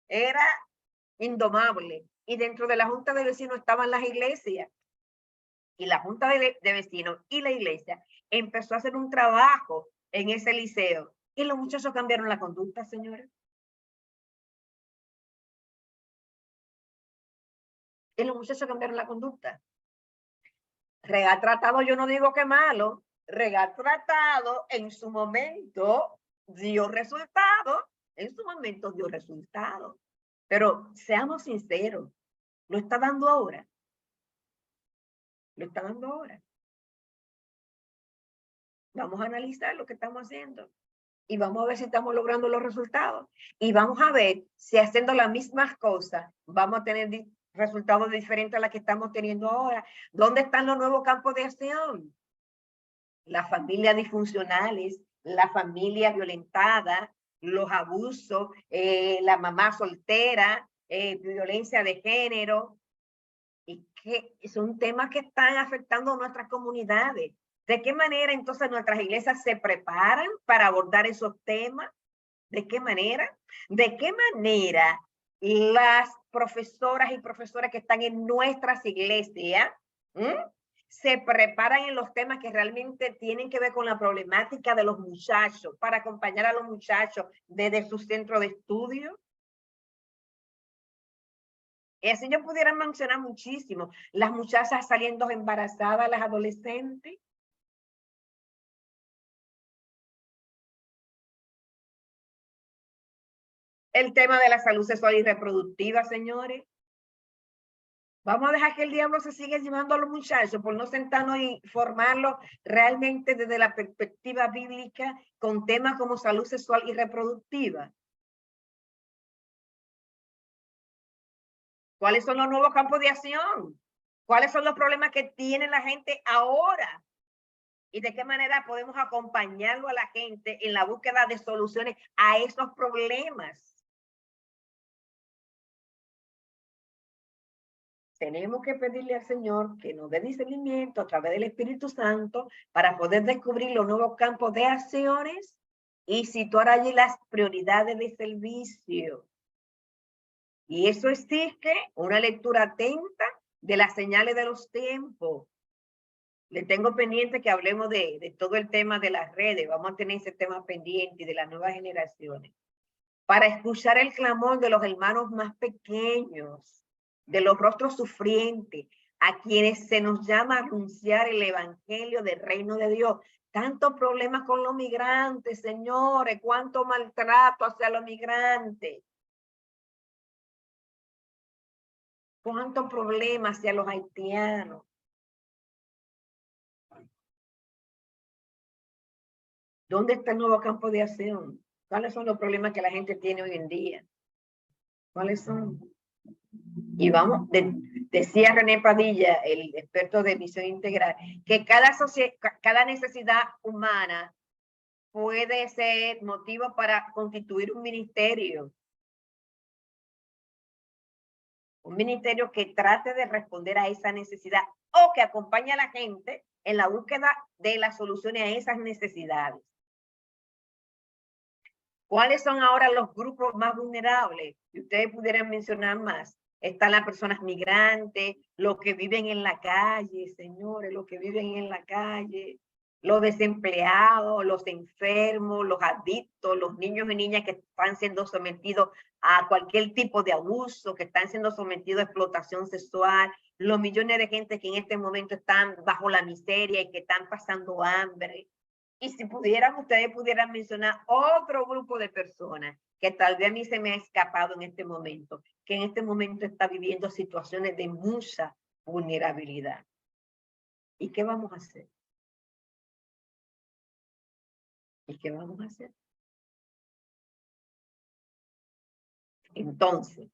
era indomable. Y dentro de la junta de vecinos estaban las iglesias. Y la junta de vecinos y la iglesia empezó a hacer un trabajo en ese liceo. Y los muchachos cambiaron la conducta, señores. Y los muchachos cambiaron la conducta. Regal tratado, yo no digo que malo. Regal tratado en su momento dio resultado. En su momento dio resultado. Pero seamos sinceros, lo está dando ahora. Lo está dando ahora. Vamos a analizar lo que estamos haciendo. Y vamos a ver si estamos logrando los resultados. Y vamos a ver si haciendo las mismas cosas vamos a tener resultados diferentes a los que estamos teniendo ahora. ¿Dónde están los nuevos campos de acción? Las familias disfuncionales, la familia violentada, los abusos, la mamá soltera, violencia de género. Y que son temas que están afectando a nuestras comunidades. ¿De qué manera entonces nuestras iglesias se preparan para abordar esos temas? ¿De qué manera? ¿De qué manera las profesoras y profesoras que están en nuestras iglesias se preparan en los temas que realmente tienen que ver con la problemática de los muchachos, para acompañar a los muchachos desde su centro de estudio? Y así yo pudiera mencionar muchísimo. Las muchachas saliendo embarazadas, las adolescentes. El tema de la salud sexual y reproductiva, señores. Vamos a dejar que el diablo se siga llevando a los muchachos por no sentarnos y formarlos realmente desde la perspectiva bíblica con temas como salud sexual y reproductiva. ¿Cuáles son los nuevos campos de acción? ¿Cuáles son los problemas que tiene la gente ahora? ¿Y de qué manera podemos acompañarlo a la gente en la búsqueda de soluciones a esos problemas? Tenemos que pedirle al Señor que nos dé discernimiento a través del Espíritu Santo para poder descubrir los nuevos campos de acciones y situar allí las prioridades de servicio. Y eso exige una lectura atenta de las señales de los tiempos. Le tengo pendiente que hablemos de todo el tema de las redes. Vamos a tener ese tema pendiente y de las nuevas generaciones. Para escuchar el clamor de los hermanos más pequeños, de los rostros sufrientes, a quienes se nos llama a anunciar el evangelio del reino de Dios. Tantos problemas con los migrantes, señores, cuánto maltrato hacia los migrantes. Cuántos problemas hacia los haitianos. ¿Dónde está el nuevo campo de acción? ¿Cuáles son los problemas que la gente tiene hoy en día? ¿Cuáles son? Y vamos, decía René Padilla, el experto de visión integral, que cada necesidad humana puede ser motivo para constituir un ministerio. Un ministerio que trate de responder a esa necesidad o que acompañe a la gente en la búsqueda de las soluciones a esas necesidades. ¿Cuáles son ahora los grupos más vulnerables? Si ustedes pudieran mencionar más. Están las personas migrantes, los que viven en la calle, señores, los que viven en la calle, los desempleados, los enfermos, los adictos, los niños y niñas que están siendo sometidos a cualquier tipo de abuso, que están siendo sometidos a explotación sexual, los millones de gente que en este momento están bajo la miseria y que están pasando hambre. Y si pudieran, ustedes pudieran mencionar otro grupo de personas que tal vez a mí se me ha escapado en este momento, que en este momento está viviendo situaciones de mucha vulnerabilidad. ¿Y qué vamos a hacer? ¿Y qué vamos a hacer? Entonces,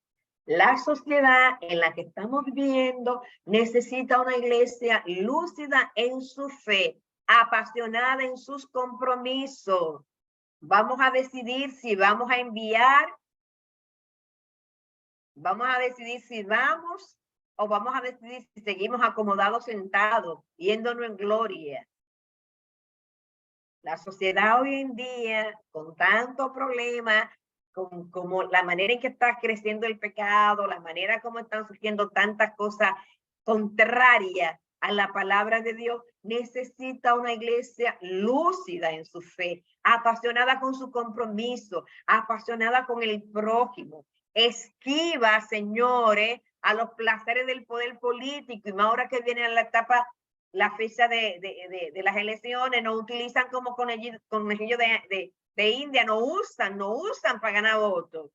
la sociedad en la que estamos viviendo necesita una iglesia lúcida en su fe, apasionada en sus compromisos. Vamos a decidir si vamos a enviar, vamos a decidir si vamos o vamos a decidir si seguimos acomodados sentados, yéndonos en gloria. La sociedad hoy en día, con tanto problema, como la manera en que está creciendo el pecado, la manera como están surgiendo tantas cosas contrarias a la palabra de Dios, necesita una iglesia lúcida en su fe, apasionada con su compromiso, apasionada con el prójimo, esquiva, señores, a los placeres del poder político. Y más ahora que viene la etapa, la fecha de las elecciones, no utilizan como conejillo de India, no usan para ganar votos.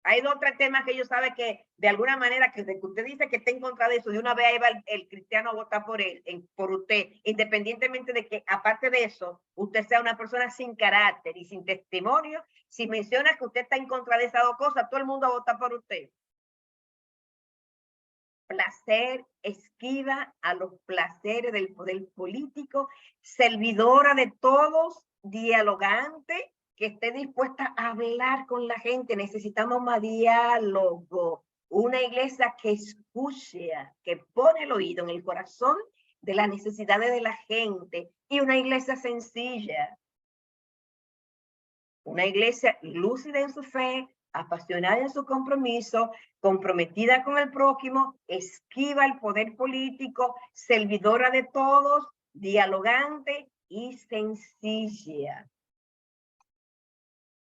Hay dos o tres temas que ellos saben que de alguna manera que usted dice que está en contra de eso, de una vez ahí va el cristiano a votar por él, por usted, independientemente de que aparte de eso, usted sea una persona sin carácter y sin testimonio. Si menciona que usted está en contra de esas dos cosas, todo el mundo va a votar por usted. Placer, esquiva a los placeres del poder político, servidora de todos, dialogante, que esté dispuesta a hablar con la gente. Necesitamos más diálogo, una iglesia que escuche, que pone el oído en el corazón de las necesidades de la gente, y una iglesia sencilla, una iglesia lúcida en su fe, apasionada en su compromiso, comprometida con el prójimo, esquiva al poder político, servidora de todos, dialogante y sencilla.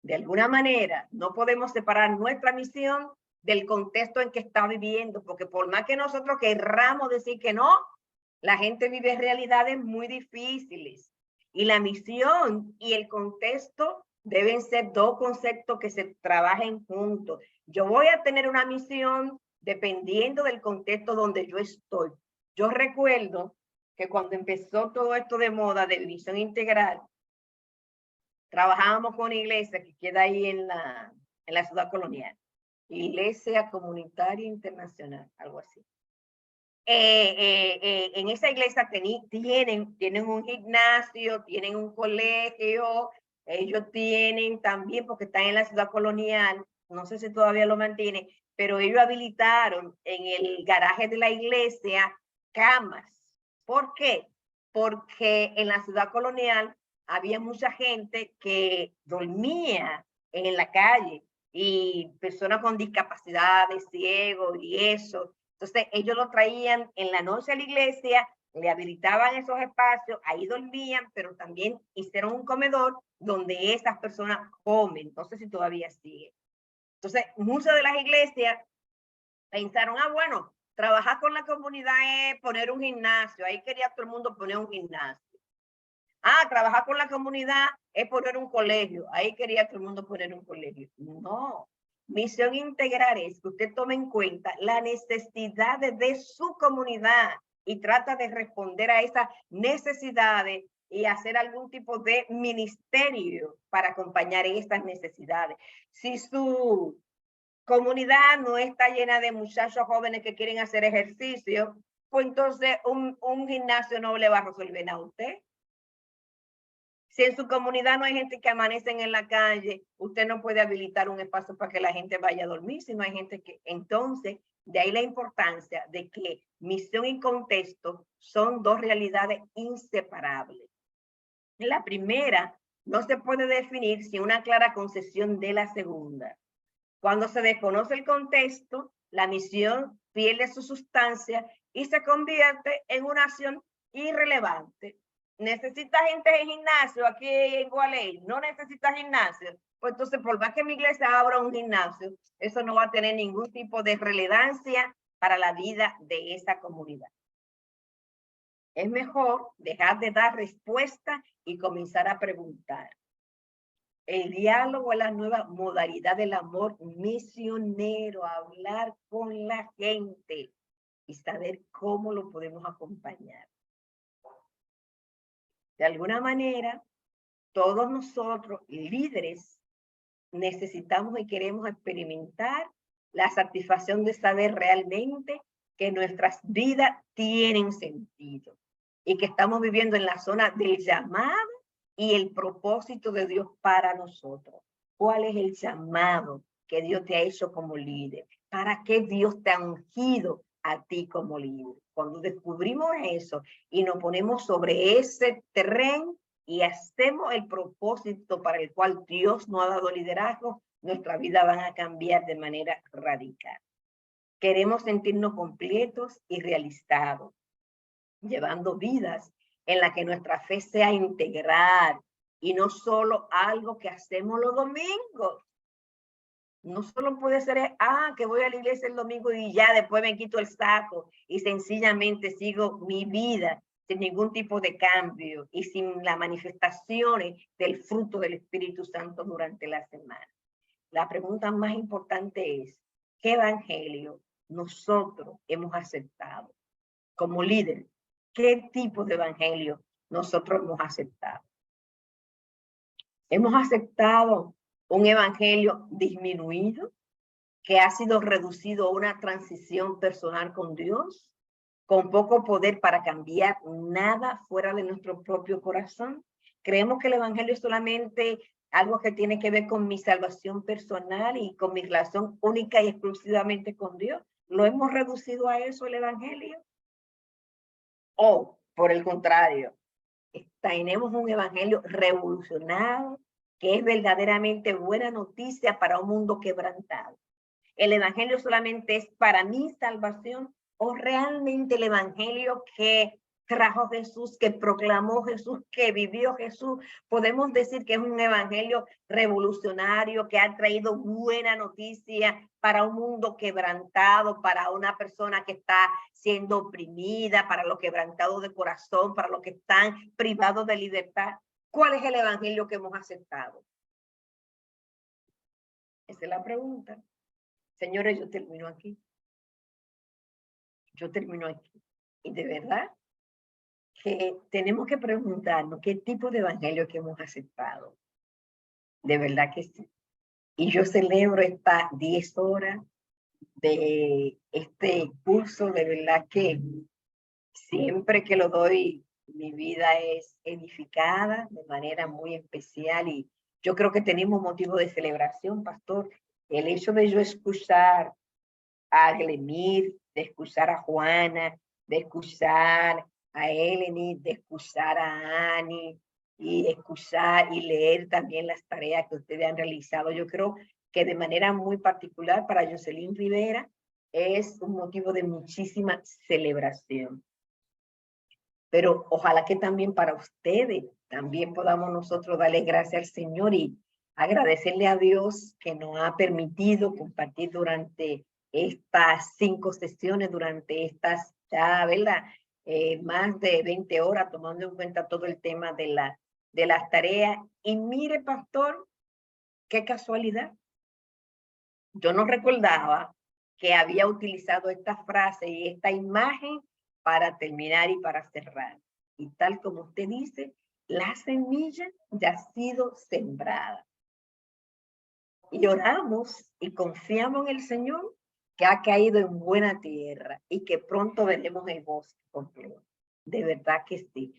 De alguna manera, no podemos separar nuestra misión del contexto en que está viviendo, porque por más que nosotros querramos decir que no, la gente vive realidades muy difíciles. Y la misión y el contexto deben ser dos conceptos que se trabajen juntos. Yo voy a tener una misión dependiendo del contexto donde yo estoy. Yo recuerdo que cuando empezó todo esto de moda de visión integral, trabajábamos con una iglesia que queda ahí en la ciudad colonial. Iglesia Comunitaria Internacional, algo así. En esa iglesia tienen un gimnasio, tienen un colegio, ellos tienen también, porque están en la ciudad colonial, no sé si todavía lo mantienen, pero ellos habilitaron en el garaje de la iglesia camas. ¿Por qué? Porque en la ciudad colonial había mucha gente que dormía en la calle y personas con discapacidades, ciegos y eso. Entonces ellos lo traían en la noche a la iglesia, le habilitaban esos espacios, ahí dormían, pero también hicieron un comedor donde esas personas comen. No sé si todavía sigue. Entonces muchas de las iglesias pensaron, bueno, trabajar con la comunidad es poner un gimnasio. Ahí quería todo el mundo poner un gimnasio. Trabajar con la comunidad es poner un colegio. Ahí quería todo el mundo poner un colegio. No. Misión integral es que usted tome en cuenta las necesidades de su comunidad y trata de responder a esas necesidades y hacer algún tipo de ministerio para acompañar estas necesidades. Si su comunidad no está llena de muchachos jóvenes que quieren hacer ejercicio, pues entonces un gimnasio no le va a resolver a usted. Si en su comunidad no hay gente que amanecen en la calle, usted no puede habilitar un espacio para que la gente vaya a dormir, si no hay gente que... Entonces, de ahí la importancia de que misión y contexto son dos realidades inseparables. La primera no se puede definir sin una clara concesión de la segunda. Cuando se desconoce el contexto, la misión pierde su sustancia y se convierte en una acción irrelevante. ¿Necesita gente en gimnasio aquí en Gualey? ¿No necesita gimnasio? Pues entonces, por más que mi iglesia abra un gimnasio, eso no va a tener ningún tipo de relevancia para la vida de esa comunidad. Es mejor dejar de dar respuesta y comenzar a preguntar. El diálogo es la nueva modalidad del amor misionero, hablar con la gente y saber cómo lo podemos acompañar. De alguna manera, todos nosotros, líderes, necesitamos y queremos experimentar la satisfacción de saber realmente que nuestras vidas tienen sentido y que estamos viviendo en la zona del llamado y el propósito de Dios para nosotros. ¿Cuál es el llamado que Dios te ha hecho como líder? ¿Para qué Dios te ha ungido a ti como líder? Cuando descubrimos eso y nos ponemos sobre ese tren y hacemos el propósito para el cual Dios nos ha dado liderazgo, nuestra vida van a cambiar de manera radical. Queremos sentirnos completos y realizados, llevando vidas en las que nuestra fe sea integral y no solo algo que hacemos los domingos. No solo puede ser, que voy a la iglesia el domingo y ya después me quito el saco y sencillamente sigo mi vida sin ningún tipo de cambio y sin las manifestaciones del fruto del Espíritu Santo durante la semana. La pregunta más importante es, ¿qué evangelio nosotros hemos aceptado como líder? ¿Qué tipo de evangelio nosotros hemos aceptado? Hemos aceptado un evangelio disminuido, que ha sido reducido a una transición personal con Dios, con poco poder para cambiar nada fuera de nuestro propio corazón. Creemos que el evangelio es solamente algo que tiene que ver con mi salvación personal y con mi relación única y exclusivamente con Dios. ¿Lo hemos reducido a eso el evangelio? O, por el contrario, tenemos un evangelio revolucionado que es verdaderamente buena noticia para un mundo quebrantado. ¿El evangelio solamente es para mi salvación o realmente el evangelio que trajo Jesús, que proclamó Jesús, que vivió Jesús? Podemos decir que es un evangelio revolucionario que ha traído buena noticia para un mundo quebrantado, para una persona que está siendo oprimida, para los quebrantados de corazón, para los que están privados de libertad. ¿Cuál es el evangelio que hemos aceptado? Esa es la pregunta. Señores, yo termino aquí. Yo termino aquí. Y de verdad que tenemos que preguntarnos qué tipo de evangelio que hemos aceptado. De verdad que sí. Y yo celebro estas 10 horas de este curso. De verdad que siempre que lo doy, mi vida es edificada de manera muy especial. Y yo creo que tenemos motivo de celebración, pastor. El hecho de yo escuchar a Glemir, de escuchar a Juana, de escuchar a Eleni, de escuchar a Ani y escuchar y leer también las tareas que ustedes han realizado. Yo creo que de manera muy particular para Jocelyn Rivera es un motivo de muchísima celebración. Pero ojalá que también para ustedes también podamos nosotros darle gracias al Señor y agradecerle a Dios que nos ha permitido compartir durante estas 5 sesiones, durante estas, ya, ¿verdad? Más de 20 horas, tomando en cuenta todo el tema de las tareas. Y mire, pastor, qué casualidad. Yo no recordaba que había utilizado esta frase y esta imagen para terminar y para cerrar. Y tal como usted dice, la semilla ya ha sido sembrada. Y oramos y confiamos en el Señor que ha caído en buena tierra y que pronto veremos el bosque completo. De verdad que sí.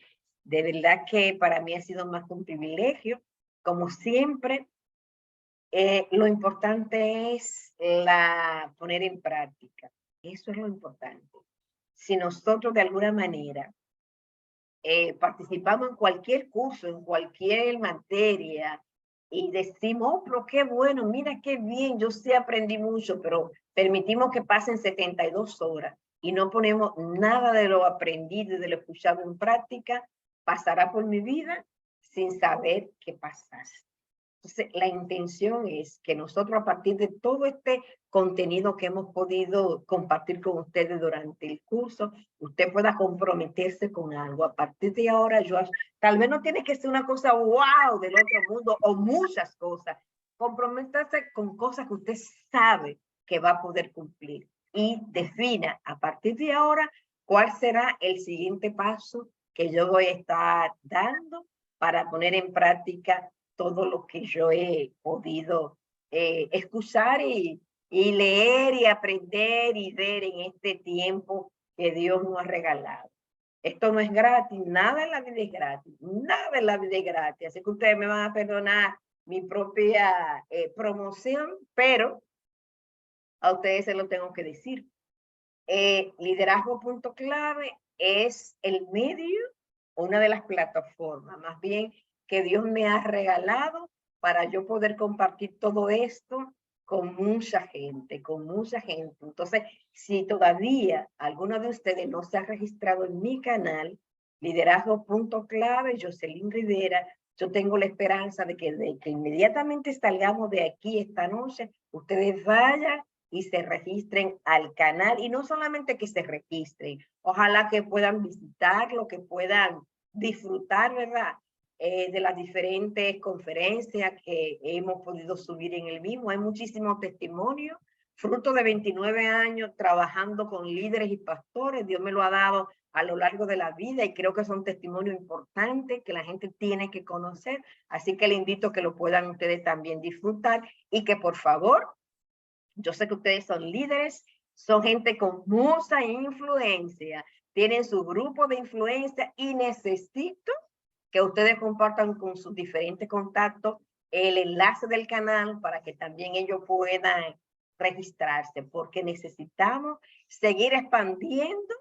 De verdad que para mí ha sido más que un privilegio. Como siempre, lo importante es poner en práctica. Eso es lo importante. Si nosotros de alguna manera participamos en cualquier curso, en cualquier materia, y decimos, oh, pero qué bueno, mira qué bien, yo sí aprendí mucho, pero permitimos que pasen 72 horas y no ponemos nada de lo aprendido y de lo escuchado en práctica, pasará por mi vida sin saber qué pasaste. Entonces, la intención es que nosotros, a partir de todo este contenido que hemos podido compartir con ustedes durante el curso, usted pueda comprometerse con algo. A partir de ahora, tal vez no tiene que ser una cosa wow del otro mundo o muchas cosas. Comprométase con cosas que usted sabe que va a poder cumplir y defina a partir de ahora cuál será el siguiente paso que yo voy a estar dando para poner en práctica todo lo que yo he podido escuchar y leer y aprender y ver en este tiempo que Dios nos ha regalado. Esto no es gratis, nada en la vida es gratis, nada en la vida es gratis. Así que ustedes me van a perdonar mi propia promoción, pero a ustedes se lo tengo que decir. Liderazgo Punto Clave es el medio, una de las plataformas, más bien, que Dios me ha regalado para yo poder compartir todo esto con mucha gente, con mucha gente. Entonces, si todavía alguno de ustedes no se ha registrado en mi canal, Liderazgo Punto Clave, Jocelyn Rivera, yo tengo la esperanza de que inmediatamente salgamos de aquí esta noche, ustedes vayan y se registren al canal, y no solamente que se registren, ojalá que puedan visitarlo, que puedan disfrutar, ¿verdad? De las diferentes conferencias que hemos podido subir en el mismo. Hay muchísimos testimonios, fruto de 29 años trabajando con líderes y pastores. Dios me lo ha dado a lo largo de la vida y creo que son testimonios importantes que la gente tiene que conocer. Así que le invito a que lo puedan ustedes también disfrutar y que por favor, yo sé que ustedes son líderes, son gente con mucha influencia, tienen su grupo de influencia y necesito que ustedes compartan con sus diferentes contactos el enlace del canal para que también ellos puedan registrarse, porque necesitamos seguir expandiendo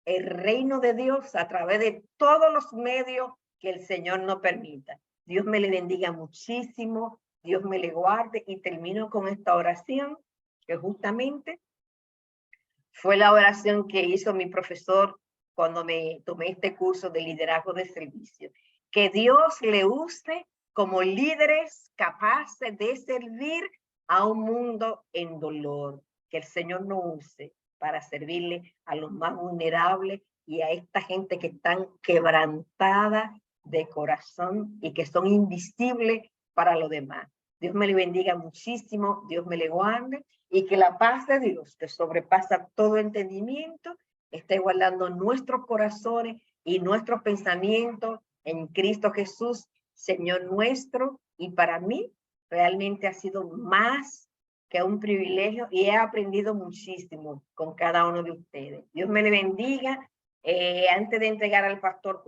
el reino de Dios a través de todos los medios que el Señor nos permita. Dios me le bendiga muchísimo, Dios me le guarde, y termino con esta oración que justamente fue la oración que hizo mi profesor cuando me tomé este curso de liderazgo de servicio. Que Dios le use como líderes capaces de servir a un mundo en dolor. Que el Señor nos use para servirle a los más vulnerables y a esta gente que están quebrantada de corazón y que son invisibles para los demás. Dios me le bendiga muchísimo, Dios me le guarde, y que la paz de Dios, que sobrepasa todo entendimiento, esté guardando nuestros corazones y nuestros pensamientos en Cristo Jesús, Señor nuestro. Y para mí realmente ha sido más que un privilegio y he aprendido muchísimo con cada uno de ustedes. Dios me le bendiga. Antes de entregar al pastor